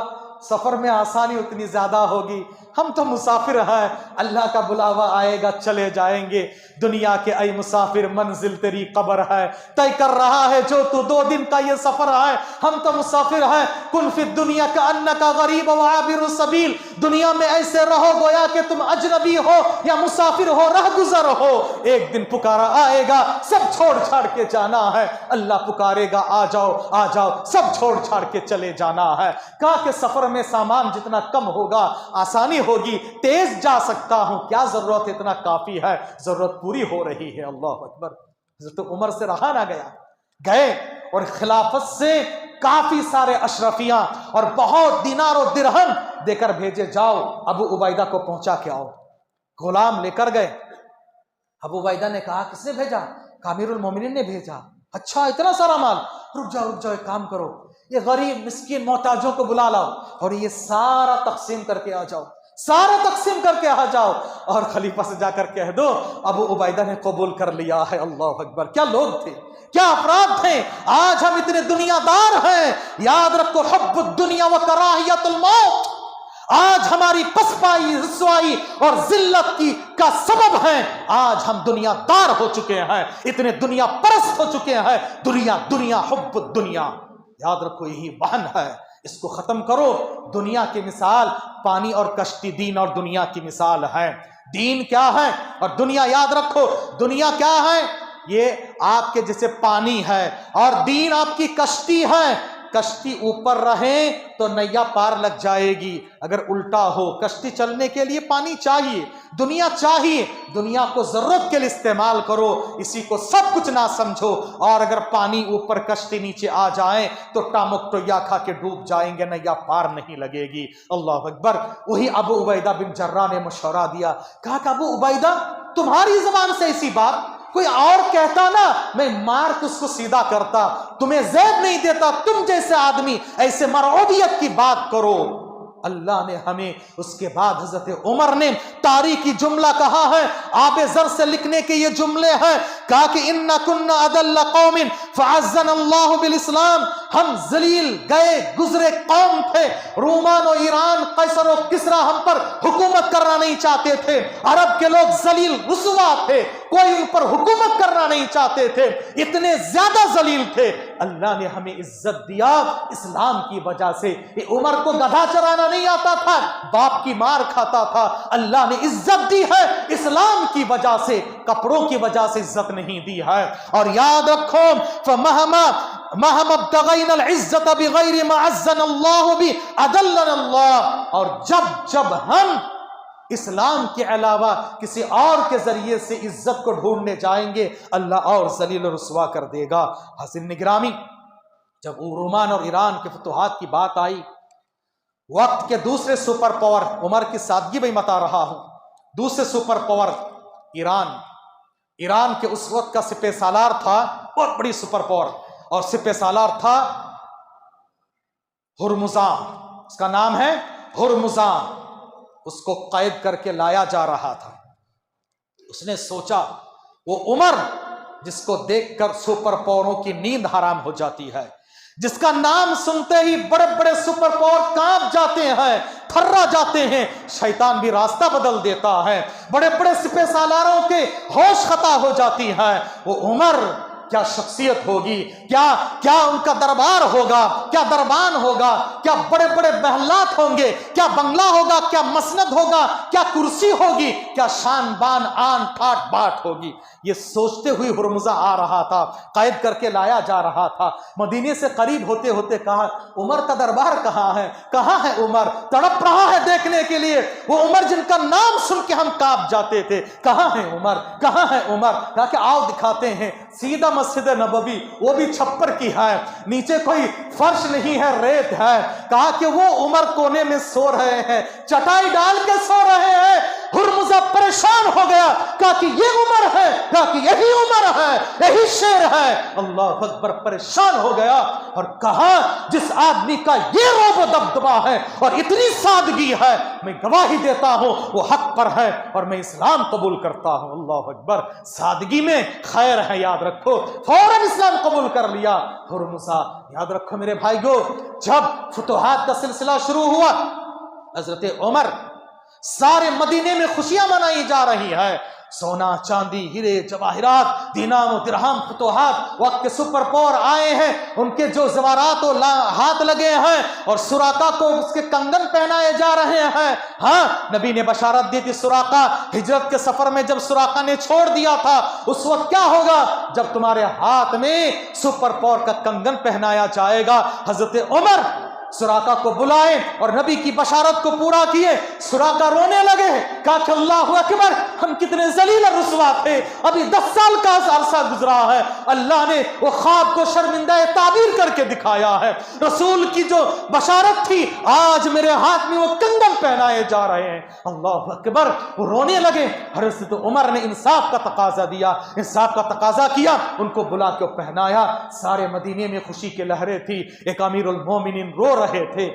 سفر میں آسانی اتنی زیادہ ہوگی۔ ہم تو مسافر ہیں، اللہ کا بلاوا آئے گا چلے جائیں گے۔ دنیا کے اے مسافر منزل تیری قبر ہے، طے کر رہا ہے جو تو 2 دن کا یہ سفر ہے۔ ہم تو مسافر ہیں، کن فی الدنیا کأنک غریب و عابر السبیل، دنیا میں ایسے رہو گویا کہ تم اجنبی ہو یا مسافر ہو، راہ گزر ہو۔ ایک دن پکارا آئے گا، سب چھوڑ چھاڑ کے جانا ہے۔ اللہ پکارے گا آ جاؤ آ جاؤ، سب چھوڑ چھاڑ کے چلے جانا ہے۔ کہا کہ سفر میں سامان جتنا کم ہوگا آسانی ہوگی، تیز جا سکتا ہوں، کیا ضرورت اتنا کافی ہے، ضرورت پوری ہو رہی ہے۔ اللہ اکبر۔ حضرت عمر سے رہا نہ گیا، گئے اور خلافت سے کافی سارے اشرفیاں اور بہت دینار و درہم دے کر بھیجے، جاؤ ابو عبیدہ کو پہنچا کے آؤ۔ غلام لے کر گئے۔ ابو عبیدہ نے کہا کس نے بھیجا؟ امیر المومنین نے بھیجا۔ اچھا اتنا سارا مال، رک جاؤ ایک کام کرو، یہ غریب مسکین محتاجوں کو بلا لاؤ اور یہ سارا تقسیم کر کے آ جاؤ، سارا تقسیم کر کے آ جاؤ، اور خلیفہ سے جا کر کہہ دو ابو عبیدہ نے قبول کر لیا ہے۔ اللہ اکبر، کیا لوگ تھے، کیا افراد تھے۔ آج ہم اتنے دنیا دار ہیں، یاد رکھو حب الدنیا و کراہیت الموت آج ہماری پسپائی، رسوائی اور ذلت کا سبب ہے۔ آج ہم دنیا دار ہو چکے ہیں، اتنے دنیا پرست ہو چکے ہیں، دنیا حب الدنیا۔ یاد رکھو یہی وہن ہے، اس کو ختم کرو۔ دنیا کی مثال پانی اور کشتی، دین اور دنیا کی مثال ہے۔ دین کیا ہے اور دنیا، یاد رکھو دنیا کیا ہے، یہ آپ کے جیسے پانی ہے اور دین آپ کی کشتی ہے۔ کشتی اوپر رہے تو نیا پار لگ جائے گی، اگر الٹا ہو کشتی چلنے کے لیے پانی چاہیے، دنیا چاہیے۔ دنیا کو ضرورت کے لیے استعمال کرو، اسی کو سب کچھ نہ سمجھو، اور اگر پانی اوپر کشتی نیچے آ جائیں تو ٹامک یا کھا کے ڈوب جائیں گے، نیا پار نہیں لگے گی۔ اللہ اکبر۔ وہی ابو عبیدہ بن جراح نے مشورہ دیا، کہا کہ ابو عبیدہ تمہاری زبان سے ایسی بات کوئی اور کہتا نا، میں مار کے اس کو سیدھا کرتا، تمہیں زیب نہیں دیتا، تم جیسے آدمی ایسے مرعوبیت کی بات کرو۔ اللہ نے ہمیں اس کے بعد حضرت عمر نے تاریخی جملہ کہا ہے، آب زر سے لکھنے کے یہ جملے ہیں، کہا کہ اِنَّا كُنَّا أَذَلَّ قَوْمٍ فَعَزَّنَا اللَّهُ بِالْإِسْلَامِ، ہم ذلیل گئے گزرے قوم تھے، رومان و ایران، قیصر و کسریٰ ہم پر حکومت کرنا نہیں چاہتے تھے، عرب کے لوگ ذلیل رسوا تھے، کوئی ان پر حکومت کرنا نہیں چاہتے تھے، اتنے زیادہ ذلیل تھے۔ اللہ نے ہمیں عزت دیا اسلام کی وجہ سے۔ یہ عمر کو گدھا چرانا نہیں آتا تھا، باپ کی مار کھاتا تھا، اللہ نے عزت دی ہے اسلام کی وجہ سے، کپڑوں کی وجہ سے عزت نہیں دی ہے۔ اور یاد رکھو فَمَهْمَا ابْتَغَيْنَا الْعِزَّةَ بِغَيْرِ مَا عَزَّنَا اللَّهُ بِهِ أَذَلَّنَا اللَّهُ، اور جب ہم اسلام کے علاوہ کسی اور کے ذریعے سے عزت کو ڈھونڈنے جائیں گے، اللہ اور ذلیل و رسوا کر دے گا۔ حاضرین نگرامی، جب رومان اور ایران کے فتوحات کی بات آئی، وقت کے دوسرے سپر پاور، عمر کی سادگی میں بتا رہا ہوں، دوسرے سپر پاور ایران کے اس وقت کا سپہ سالار تھا، بہت بڑی سپر پاور، اور سپہ سالار تھا ہرمزان، اس کا نام ہے ہرمزان۔ اس کو قید کر کے لایا جا رہا تھا۔ اس نے سوچا وہ عمر جس کو دیکھ کر سپر پاوروں کی نیند حرام ہو جاتی ہے، جس کا نام سنتے ہی بڑے بڑے سپر پاور کانپ جاتے ہیں، تھرا جاتے ہیں، شیطان بھی راستہ بدل دیتا ہے، بڑے بڑے سپہ سالاروں کے ہوش خطا ہو جاتی ہے۔ وہ عمر کیا شخصیت ہوگی، کیا ان کا دربار ہوگا، کیا دربان ہوگا، کیا بڑے بڑے محلات ہوں گے، کیا بنگلہ ہوگا، کیا مسند ہوگا، کیا کرسی ہوگی، کیا شان بان آن ٹھاٹ باٹ ہوگی۔ یہ سوچتے ہوئے ہرمزہ آ رہا تھا، قید کر کے لایا جا رہا تھا۔ مدینے سے قریب ہوتے ہوتے کہا عمر کا دربار کہاں ہے، کہاں ہے عمر؟ تڑپ رہا ہے دیکھنے کے لیے، وہ عمر جن کا نام سن کے ہم کانپ جاتے تھے، کہاں ہے عمر، کہاں ہے عمر؟ کہا کہ آؤ دکھاتے ہیں۔ سیدھا مسجد نبوی، وہ بھی چھپر کی ہے، نیچے کوئی فرش نہیں ہے، ریت ہے۔ کہا کہ وہ عمر کونے میں سو رہے ہیں، چٹائی ڈال کے سو رہے ہیں۔ ہرمزہ موسیٰ پریشان ہو گیا، کہا کہ یہ عمر ہے، کہا کہ یہی عمر ہے، یہی شیر ہے۔ اللہ اکبر، پریشان ہو گیا اور کہا جس آدمی کا یہ روب و دبدبا ہے اور اتنی سادگی ہے، میں گواہی دیتا ہوں وہ حق پر ہے اور میں اسلام قبول کرتا ہوں۔ اللہ اکبر، سادگی میں خیر ہے، یاد رکھو۔ فوراً اسلام قبول کر لیا۔ ہرمزہ، یاد رکھو میرے بھائیو، جب فتوحات کا سلسلہ شروع ہوا، حضرت عمر، سارے مدینے میں خوشیاں منائی جا رہی ہے، سونا چاندی ہیرے جواہرات دینار و درہم، فتوحات، وقت کے سپر پاور آئے ہیں، ان کے جو زیورات و ہاتھ لگے ہیں اور سراقہ کو اس کے کنگن پہنائے جا رہے ہیں۔ ہاں، نبی نے بشارت دی تھی، سراقہ ہجرت کے سفر میں جب سراقہ نے چھوڑ دیا تھا، اس وقت کیا ہوگا جب تمہارے ہاتھ میں سپر پاور کا کنگن پہنایا جائے گا۔ حضرت عمر سراقہ کو بلائے اور نبی کی بشارت کو پورا کیے۔ سراقہ رونے لگے، کہا کہ اللہ اکبر، ہم کتنے ذلیل اور رسوا تھے، ابھی 10 سال کا عرصہ گزرا ہے، اللہ نے وہ خواب کو شرمندہ تعبیر کر کے دکھایا ہے، رسول کی جو بشارت تھی آج میرے ہاتھ میں وہ کنگن پہنائے جا رہے ہیں۔ اللہ اکبر، وہ رونے لگے۔ حضرت عمر نے انصاف کا تقاضا دیا، انصاف کا تقاضا کیا، ان کو بلا کے پہنایا۔ سارے مدینے میں خوشی کی لہریں تھی۔ ایک امیر المومنین رو رہے تھے۔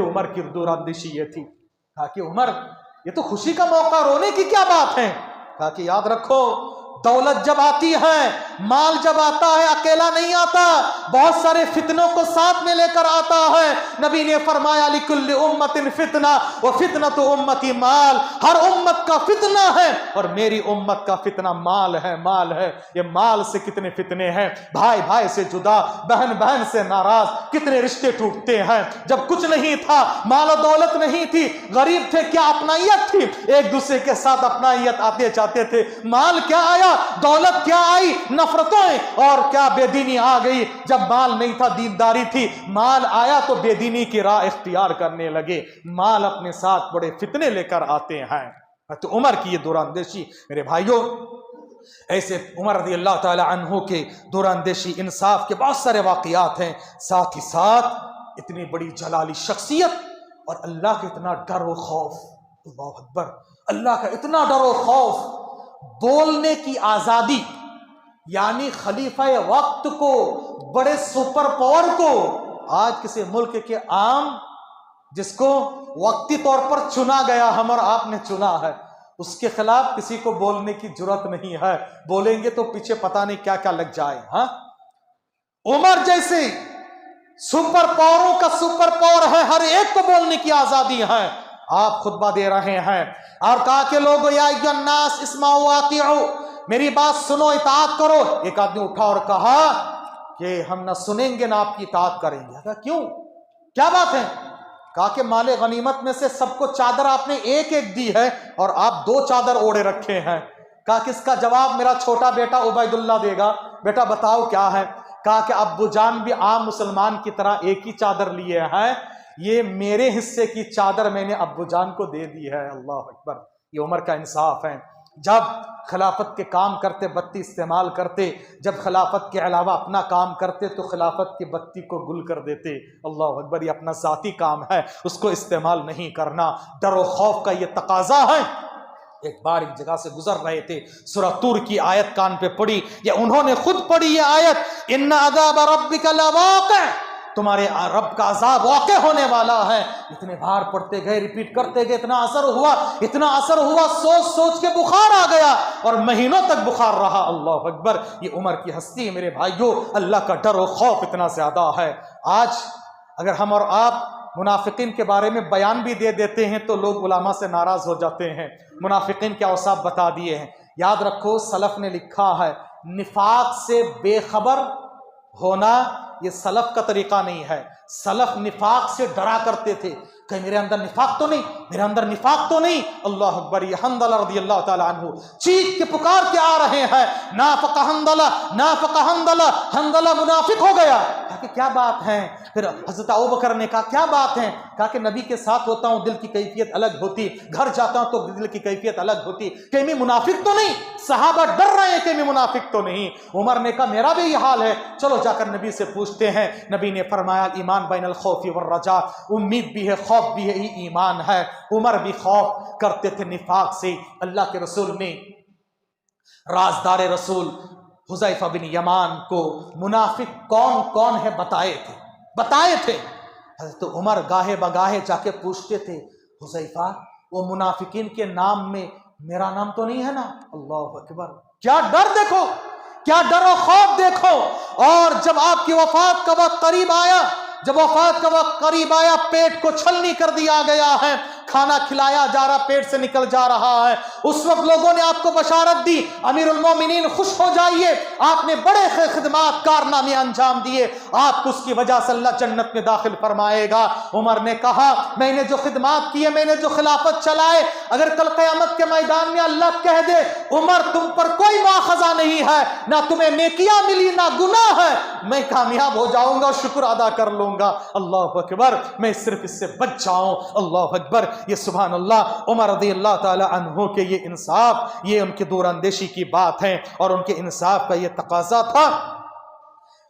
عمر کی دور اندیشی یہ تھی، کہا کہ عمر، یہ تو خوشی کا موقع، رونے کی کیا بات ہے؟ کہا کہ یاد رکھو، دولت جب آتی ہے، مال جب آتا ہے، اکیلا نہیں آتا، بہت سارے فتنوں کو ساتھ میں لے کر آتا ہے۔ نبی نے فرمایا لِكُلِّ أُمَّةٍ فِتْنَةٌ وَفِتْنَةُ أُمَّتِي مال، ہر امت کا فتنہ ہے اور میری امت کا فتنہ مال ہے، مال ہے۔ یہ مال سے کتنے فتنے ہیں، بھائی بھائی سے جدا، بہن بہن سے ناراض، کتنے رشتے ٹوٹتے ہیں۔ جب کچھ نہیں تھا، مال و دولت نہیں تھی، غریب تھے، کیا اپنائیت تھی، ایک دوسرے کے ساتھ اپنائیت آتے چاہتے تھے۔ مال کیا آیا، دولت کیا آئی، نفرتیں اور کیا بے دینی آ گئی۔ جب مال نہیں تھا، دینداری تھی، مال آیا تو بے دینی کی راہ اختیار کرنے لگے۔ مال اپنے ساتھ بڑے فتنے لے کر آتے ہیں۔ تو عمر کی یہ دور اندیشی، میرے بھائیوں، ایسے عمر رضی اللہ تعالی عنہ کے دور اندیشی انصاف کے بہت سارے واقعات ہیں۔ ساتھ ہی ساتھ اتنی بڑی جلالی شخصیت اور اللہ کا اتنا ڈر و خوف، اللہ اکبر، اللہ کا اتنا ڈر و خوف، بولنے کی آزادی، یعنی خلیفہ وقت کو، بڑے سپر پاور کو، آج کسی ملک کے عام جس کو وقتی طور پر چنا گیا، ہم اور آپ نے چنا ہے، اس کے خلاف کسی کو بولنے کی جرات نہیں ہے۔ بولیں گے تو پیچھے پتہ نہیں کیا کیا لگ جائے۔ ہاں، عمر جیسے سپر پاوروں کا سپر پاور ہے، ہر ایک کو بولنے کی آزادی ہے۔ آپ خطبہ دے رہے ہیں اور کہا کہ لوگو یا ایھا الناس اسمعوا واطیعوا، میری بات سنو، اطاعت کرو۔ ایک آدمی اٹھا اور کہا کہ ہم نہ سنیں گے نہ آپ کی اطاعت کریں گے۔ کہا کیوں، کیا بات ہے؟ کہا کہ مال غنیمت میں سے سب کو چادر آپ نے ایک ایک دی ہے اور آپ 2 چادر اوڑے رکھے ہیں۔ کہا کہ اس کا جواب میرا چھوٹا بیٹا عبید اللہ دے گا۔ بیٹا بتاؤ کیا ہے؟ کہا کہ ابو جان بھی عام مسلمان کی طرح ایک ہی چادر لیے ہیں، یہ میرے حصے کی چادر میں نے ابو جان کو دے دی ہے۔ اللہ اکبر، یہ عمر کا انصاف ہے۔ جب خلافت کے کام کرتے بتی استعمال کرتے، جب خلافت کے علاوہ اپنا کام کرتے تو خلافت کی بتی کو گل کر دیتے۔ اللہ اکبر، یہ اپنا ذاتی کام ہے، اس کو استعمال نہیں کرنا۔ ڈر و خوف کا یہ تقاضا ہے۔ ایک بار ایک جگہ سے گزر رہے تھے، سورہ طور کی آیت کان پہ پڑی، یا انہوں نے خود پڑھی یہ آیت، ان عذاب ربک لواقع، تمہارے رب کا عذاب واقع ہونے والا ہے۔ اتنے بار پڑھتے گئے، ریپیٹ کرتے گئے، اتنا اثر ہوا، سوچ سوچ کے بخار آ گیا اور مہینوں تک بخار رہا۔ اللہ اکبر، یہ عمر کی ہستی ہے میرے بھائیوں۔ اللہ کا ڈر و خوف اتنا زیادہ ہے۔ آج اگر ہم اور آپ منافقین کے بارے میں بیان بھی دے دیتے ہیں تو لوگ علماء سے ناراض ہو جاتے ہیں۔ منافقین کے اوصاف بتا دیے ہیں۔ یاد رکھو، سلف نے لکھا ہے، نفاق سے بے خبر ہونا یہ سلف کا طریقہ نہیں ہے۔ سلف نفاق سے ڈرا کرتے تھے کہ میرے اندر نفاق تو نہیں، میرے اندر نفاق تو نہیں۔ اللہ اکبر، یہ حنظلہ رضی اللہ تعالی عنہ چیخ کے پکار کے آ رہے ہیں، نافق حنظلہ، نافق حنظلہ، حنظلہ منافق ہو گیا۔ کہا کہ کیا بات ہے؟ پھر حضرت ابوبکر نے کہا کیا بات ہے؟ کہا کہ نبی کے ساتھ ہوتا ہوں دل کی کیفیت الگ ہوتی، گھر جاتا ہوں تو دل کی کیفیت الگ ہوتی، کہ میں منافق تو نہیں؟ صحابہ ڈر رہے ہیں کہ میں منافق تو نہیں۔ عمر نے کہا میرا بھی یہ حال ہے، چلو جا کر نبی سے پوچھتے ہیں۔ نبی نے فرمایا ایمان بین الخوف والرجاء، امید بھی ہے خوف خوف بھی یہی ایمان ہے۔ عمر بھی خوف کرتے تھے نفاق سے۔ اللہ کے رسول نے رازدار رسول حذیفہ بن یمان کو منافق کون کون ہے بتائے تھے۔ حضرت عمر گاہے بگاہے جا کے پوچھتے تھے، حذیفہ وہ منافقین کے نام میں میرا نام تو نہیں ہے نا؟ اللہ اکبر، کیا ڈر دیکھو، کیا ڈر و خوف دیکھو۔ اور جب آپ کی وفات کا وقت قریب آیا، پیٹ کو چھلنی کر دیا گیا ہے، کھانا کھلایا جا رہا، پیٹ سے نکل جا رہا ہے، اس وقت لوگوں نے آپ کو بشارت دی، امیر المومنین خوش ہو جائیے، آپ نے بڑے خدمات کارنامے انجام دیے، آپ کو اس کی وجہ سے اللہ جنت میں داخل فرمائے گا۔ عمر نے کہا، میں نے جو خدمات کیے، میں نے جو خلافت چلائے، اگر کل قیامت کے میدان میں اللہ کہہ دے عمر تم پر کوئی مواخذہ نہیں ہے، نہ تمہیں نیکیاں ملی نہ گناہ ہے، میں کامیاب ہو جاؤں گا، شکر ادا کر لوں گا۔ اللہ اکبر، میں صرف اس سے بچ جاؤں۔ اللہ اکبر، یہ سبحان اللہ عمر رضی اللہ تعالی عنہ کے یہ انصاف، یہ ان کی دور اندیشی کی بات ہے، اور ان کے انصاف کا یہ تقاضا تھا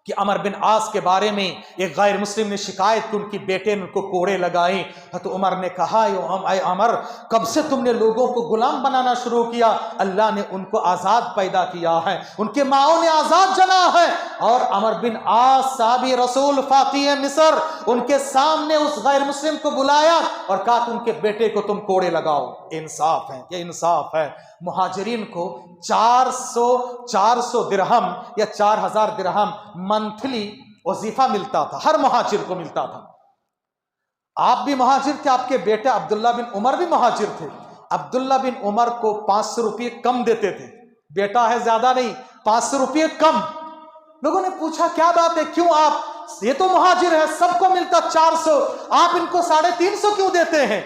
کہ عمر بن عاص کے بارے میں ایک غیر مسلم نے شکایت کی، ان کی بیٹے نے ان کو کوڑے لگائے، تو عمر نے کہا، اے عمر کب سے تم نے لوگوں کو غلام بنانا شروع کیا؟ اللہ نے ان کو آزاد پیدا کیا ہے، ان کے ماؤں نے آزاد جنا ہے۔ اور عمر بن عاص صحابی رسول فاتح مصر، ان کے سامنے اس غیر مسلم کو بلایا اور کہا کہ ان کے بیٹے کو تم کوڑے لگاؤ۔ انصاف ہے، یہ انصاف ہے۔ مہاجرین کو 400 درہم یا 4000 درہم منتھلی وظیفہ ملتا تھا، ہر مہاجر کو ملتا تھا۔ آپ بھی مہاجر تھے، آپ کے بیٹے عبداللہ بن عمر بھی مہاجر تھے۔ عبداللہ بن عمر کو 500 روپے کم دیتے تھے، بیٹا ہے زیادہ نہیں، 500 روپے کم۔ لوگوں نے پوچھا کیا بات ہے، کیوں آپ، یہ تو مہاجر ہے، سب کو ملتا 400، آپ ان کو 350 کیوں دیتے ہیں؟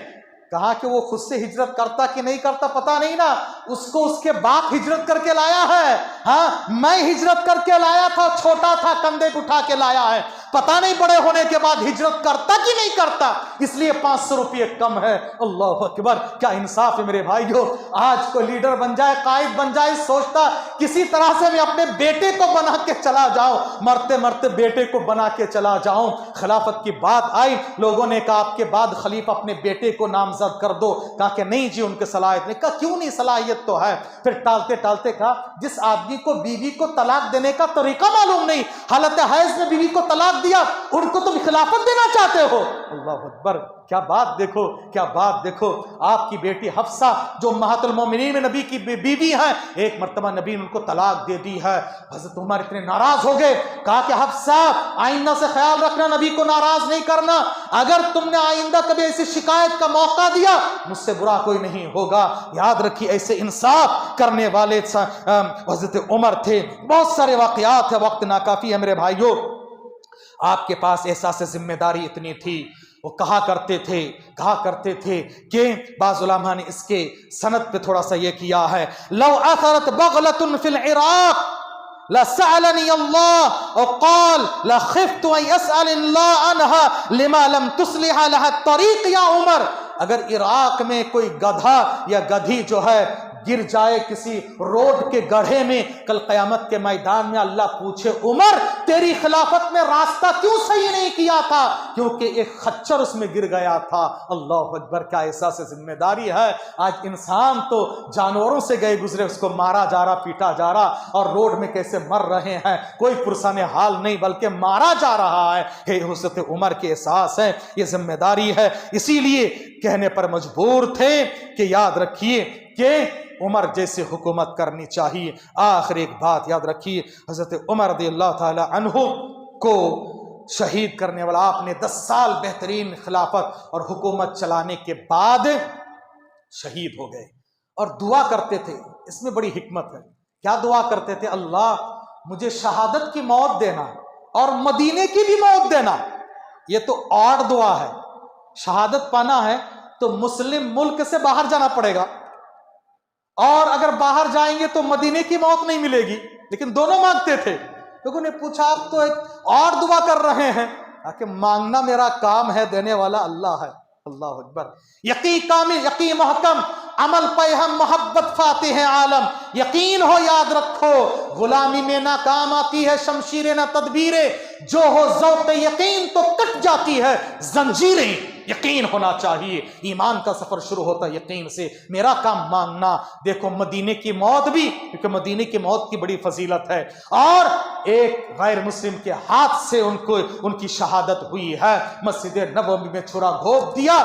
کہا کہ وہ خود سے ہجرت کرتا کہ نہیں کرتا پتہ نہیں نا، اس کو اس کے باپ ہجرت کر کے لایا ہے، ہاں میں ہجرت کر کے لایا تھا، چھوٹا تھا کندھے پہ اٹھا کے لایا ہے، پتہ نہیں بڑے ہونے کے بعد ہجرت کرتا کہ نہیں کرتا، اس لیے 500 روپے کم ہے۔ اللہ اکبر، کیا انصاف ہے میرے بھائیو۔ آج کوئی لیڈر بن جائے، قائد بن جائے، سوچتا کسی طرح سے میں اپنے بیٹے کو بنا کے چلا جاؤں، مرتے مرتے بیٹے کو بنا کے چلا جاؤں۔ خلافت کی بات آئی، لوگوں نے کہا آپ کے بعد خلیفہ اپنے بیٹے کو نامزد کر دو، کہا کہ نہیں جی ان کے صلاحیت نہیں، کہا کیوں نہیں، صلاحیت تو ہے۔ پھر ٹالتے کہا جس آدمی کو بیوی کو طلاق دینے کا طریقہ معلوم نہیں، حالت حیض میں بیوی کو طلاق دیا، ان کو تم خلافت دینا چاہتے ہو؟ اللہ اکبر، کیا بات دیکھو، کیا بات دیکھو۔ آپ کی بیٹی حفصہ جو امہات المومنین میں نبی کی بیوی ہیں، ایک مرتبہ نبی نے ان کو طلاق دے دی ہے۔ حضرت عمر اتنے ناراض ہو گئے، کہا کہ حفصہ آئندہ سے خیال رکھنا، نبی کو ناراض نہیں کرنا، اگر تم نے آئندہ کبھی ایسی شکایت کا موقع دیا مجھ سے برا کوئی نہیں ہوگا۔ یاد رکھیے ایسے انصاف کرنے والے حضرت عمر تھے۔ بہت سارے واقعات ہیں، وقت ناکافی ہے میرے بھائیوں۔ آپ کے پاس احساس ذمہ داری اتنی تھی، وہ کہا کرتے تھے کہ بعض علماء نے اس کے سند پہ تھوڑا سا یہ کیا ہے، لو اثرت بغلۃ فی العراق لسألنی اللہ وقال لخفت ان يسأل اللہ عنها لما لم تصلح لها الطریق یا عمر۔ اگر عراق میں کوئی گدھا یا گدھی جو ہے گر جائے کسی روڈ کے گڑھے میں، کل قیامت کے میدان میں اللہ پوچھے عمر تیری خلافت میں راستہ کیوں صحیح نہیں کیا تھا؟ کیونکہ ایک خچر اس میں گر گیا تھا۔ اللہ اکبر، کیا احساس ذمہ داری ہے۔ آج انسان تو جانوروں سے گئے گزرے، اس کو مارا جا رہا، پیٹا جا رہا، اور روڈ میں کیسے مر رہے ہیں، کوئی پرسان حال نہیں بلکہ مارا جا رہا ہے۔ حضرت عمر کے احساس ہے، یہ ذمہ داری ہے، اسی لیے کہنے پر مجبور تھے کہ یاد رکھیے کہ عمر جیسے حکومت کرنی چاہیے۔ آخر ایک بات یاد رکھیے، حضرت عمر رضی اللہ تعالی عنہ کو شہید کرنے والا، آپ نے 10 سال بہترین خلافت اور حکومت چلانے کے بعد شہید ہو گئے، اور دعا کرتے تھے، اس میں بڑی حکمت ہے۔ کیا دعا کرتے تھے؟ اللہ مجھے شہادت کی موت دینا اور مدینے کی بھی موت دینا۔ یہ تو اور دعا ہے، شہادت پانا ہے تو مسلم ملک سے باہر جانا پڑے گا، اور اگر باہر جائیں گے تو مدینے کی موت نہیں ملے گی، لیکن دونوں مانگتے تھے۔ لوگوں نے پوچھا آپ تو ایک اور دعا کر رہے ہیں، کہ مانگنا میرا کام ہے، دینے والا اللہ ہے۔ اللہ اکبر، یقین کامل، یقین محکم، عمل پہ ہم محبت فاتح عالم، یقین ہو یاد رکھو، غلامی میں نہ کام آتی ہے شمشیریں نہ تدبیریں، جو ہو ذوق یقین تو کٹ جاتی ہے زنجیریں۔ یقین ہونا چاہیے. ایمان کا سفر شروع ہوتا ہے یقین سے. میرا کام مانگنا. دیکھو مدینے کی موت بھی، کیونکہ مدینے کی موت کی بڑی فضیلت ہے، اور ایک غیر مسلم کے ہاتھ سے ان کی شہادت ہوئی ہے. مسجد نبوی میں چھرا گھونپ دیا،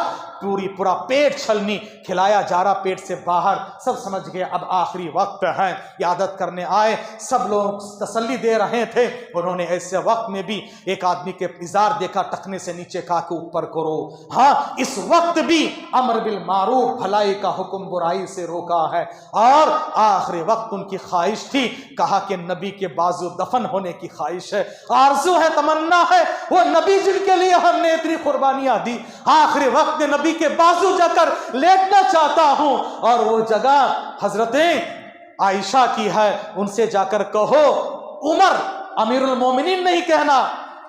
پورا پیٹ چھلنی، کھلایا جا رہا پیٹ سے باہر. سب سمجھ گئے اب آخری وقت ہے. عیادت کرنے آئے، سب لوگ تسلی دے رہے تھے. انہوں نے ایسے وقت میں بھی ایک آدمی کے ازار دیکھا، ٹخنے سے نیچے کہا کہ اوپر کرو. ہاں اس وقت بھی امر بالمعروف، بھلائی کا حکم، برائی سے روکا ہے. اور آخری وقت ان کی خواہش تھی، کہا کہ نبی کے بازو دفن ہونے کی خواہش ہے، آرزو ہے، تمنا ہے، وہ نبی جن کے لیے ہم نے اتنی قربانیاں دی، آخری وقت میں نبی کے بازو جا کر لیٹنا چاہتا ہوں. اور وہ جگہ حضرت عائشہ کی ہے. ان سے جا کر کہو عمر امیر المومنین نہیں کہنا،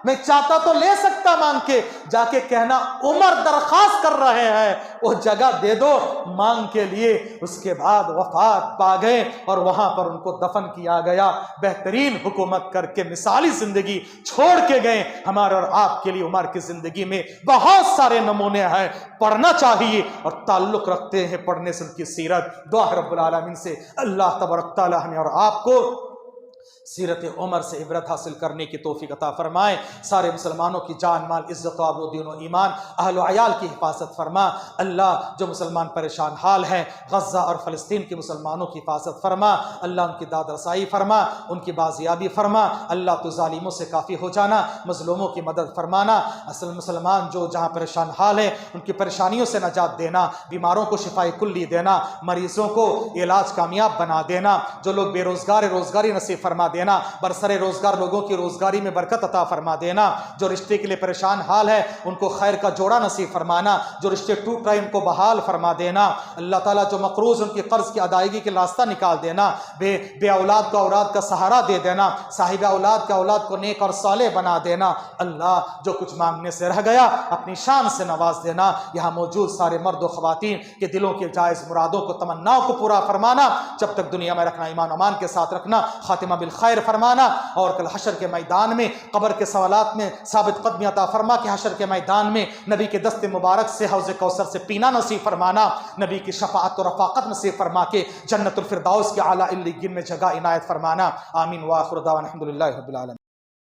میں چاہتا تو لے سکتا مانگ کے، جا کے کہنا عمر درخواست کر رہے ہیں، وہ جگہ دے دو مانگ کے لیے. اس کے بعد وفات پا گئے اور وہاں پر ان کو دفن کیا گیا. بہترین حکومت کر کے مثالی زندگی چھوڑ کے گئے. ہمارے اور آپ کے لیے عمر کی زندگی میں بہت سارے نمونے ہیں، پڑھنا چاہیے اور تعلق رکھتے ہیں پڑھنے سے ان کی سیرت. دعا رب العالمین سے اللہ تبارک تعالی ہمیں اور آپ کو سیرت عمر سے عبرت حاصل کرنے کی توفیق عطا فرمائے. سارے مسلمانوں کی جان مال عزت و آبرو دین و ایمان اہل و عیال کی حفاظت فرما. اللہ جو مسلمان پریشان حال ہیں غزہ اور فلسطین کے مسلمانوں کی حفاظت فرما. اللہ ان کی داد رسائی فرما، ان کی بازیابی فرما. اللہ تو ظالموں سے کافی ہو جانا، مظلوموں کی مدد فرمانا. اصل مسلمان جو جہاں پریشان حال ہیں ان کی پریشانیوں سے نجات دینا، بیماروں کو شفائے کلی دینا، مریضوں کو علاج کامیاب بنا دینا. جو لوگ بے روزگار روزگاری نصیب فرما دینا، برسر روزگار لوگوں کی روزگاری میں برکت عطا فرما دینا. جو رشتے کے لیے پریشان حال ہے ان کو خیر کا جوڑا نصیب فرمانا. جو رشتے ٹوٹ رہے ان کو بحال فرما دینا. اللہ تعالیٰ جو مقروض ان کی قرض کی ادائیگی کے راستہ نکال دینا. بے اولاد کا اولاد کا سہارا دے دینا. صاحب اولاد کا اولاد کو نیک اور صالح بنا دینا. اللہ جو کچھ مانگنے سے رہ گیا اپنی شان سے نواز دینا. یہاں موجود سارے مرد و خواتین کے دلوں کے جائز مرادوں کو، تمناؤں کو پورا فرمانا. جب تک دنیا میں رکھنا ایمان امان کے ساتھ رکھنا، خاتمہ بالخیر فرمانا. اور کل حشر کے میدان میں قبر کے سوالات میں ثابت قدمی عطا فرما کہ حشر کے میدان میں نبی کے دست مبارک سے حوض کوثر سے پینا نصیب فرمانا. نبی کی شفاعت و رفاقت نصیب فرما کے جنت الفردوس کے اعلیٰ علیین میں جگہ عنایت فرمانا. آمین. وآخر دعوانا الحمدللہ رب العالمین.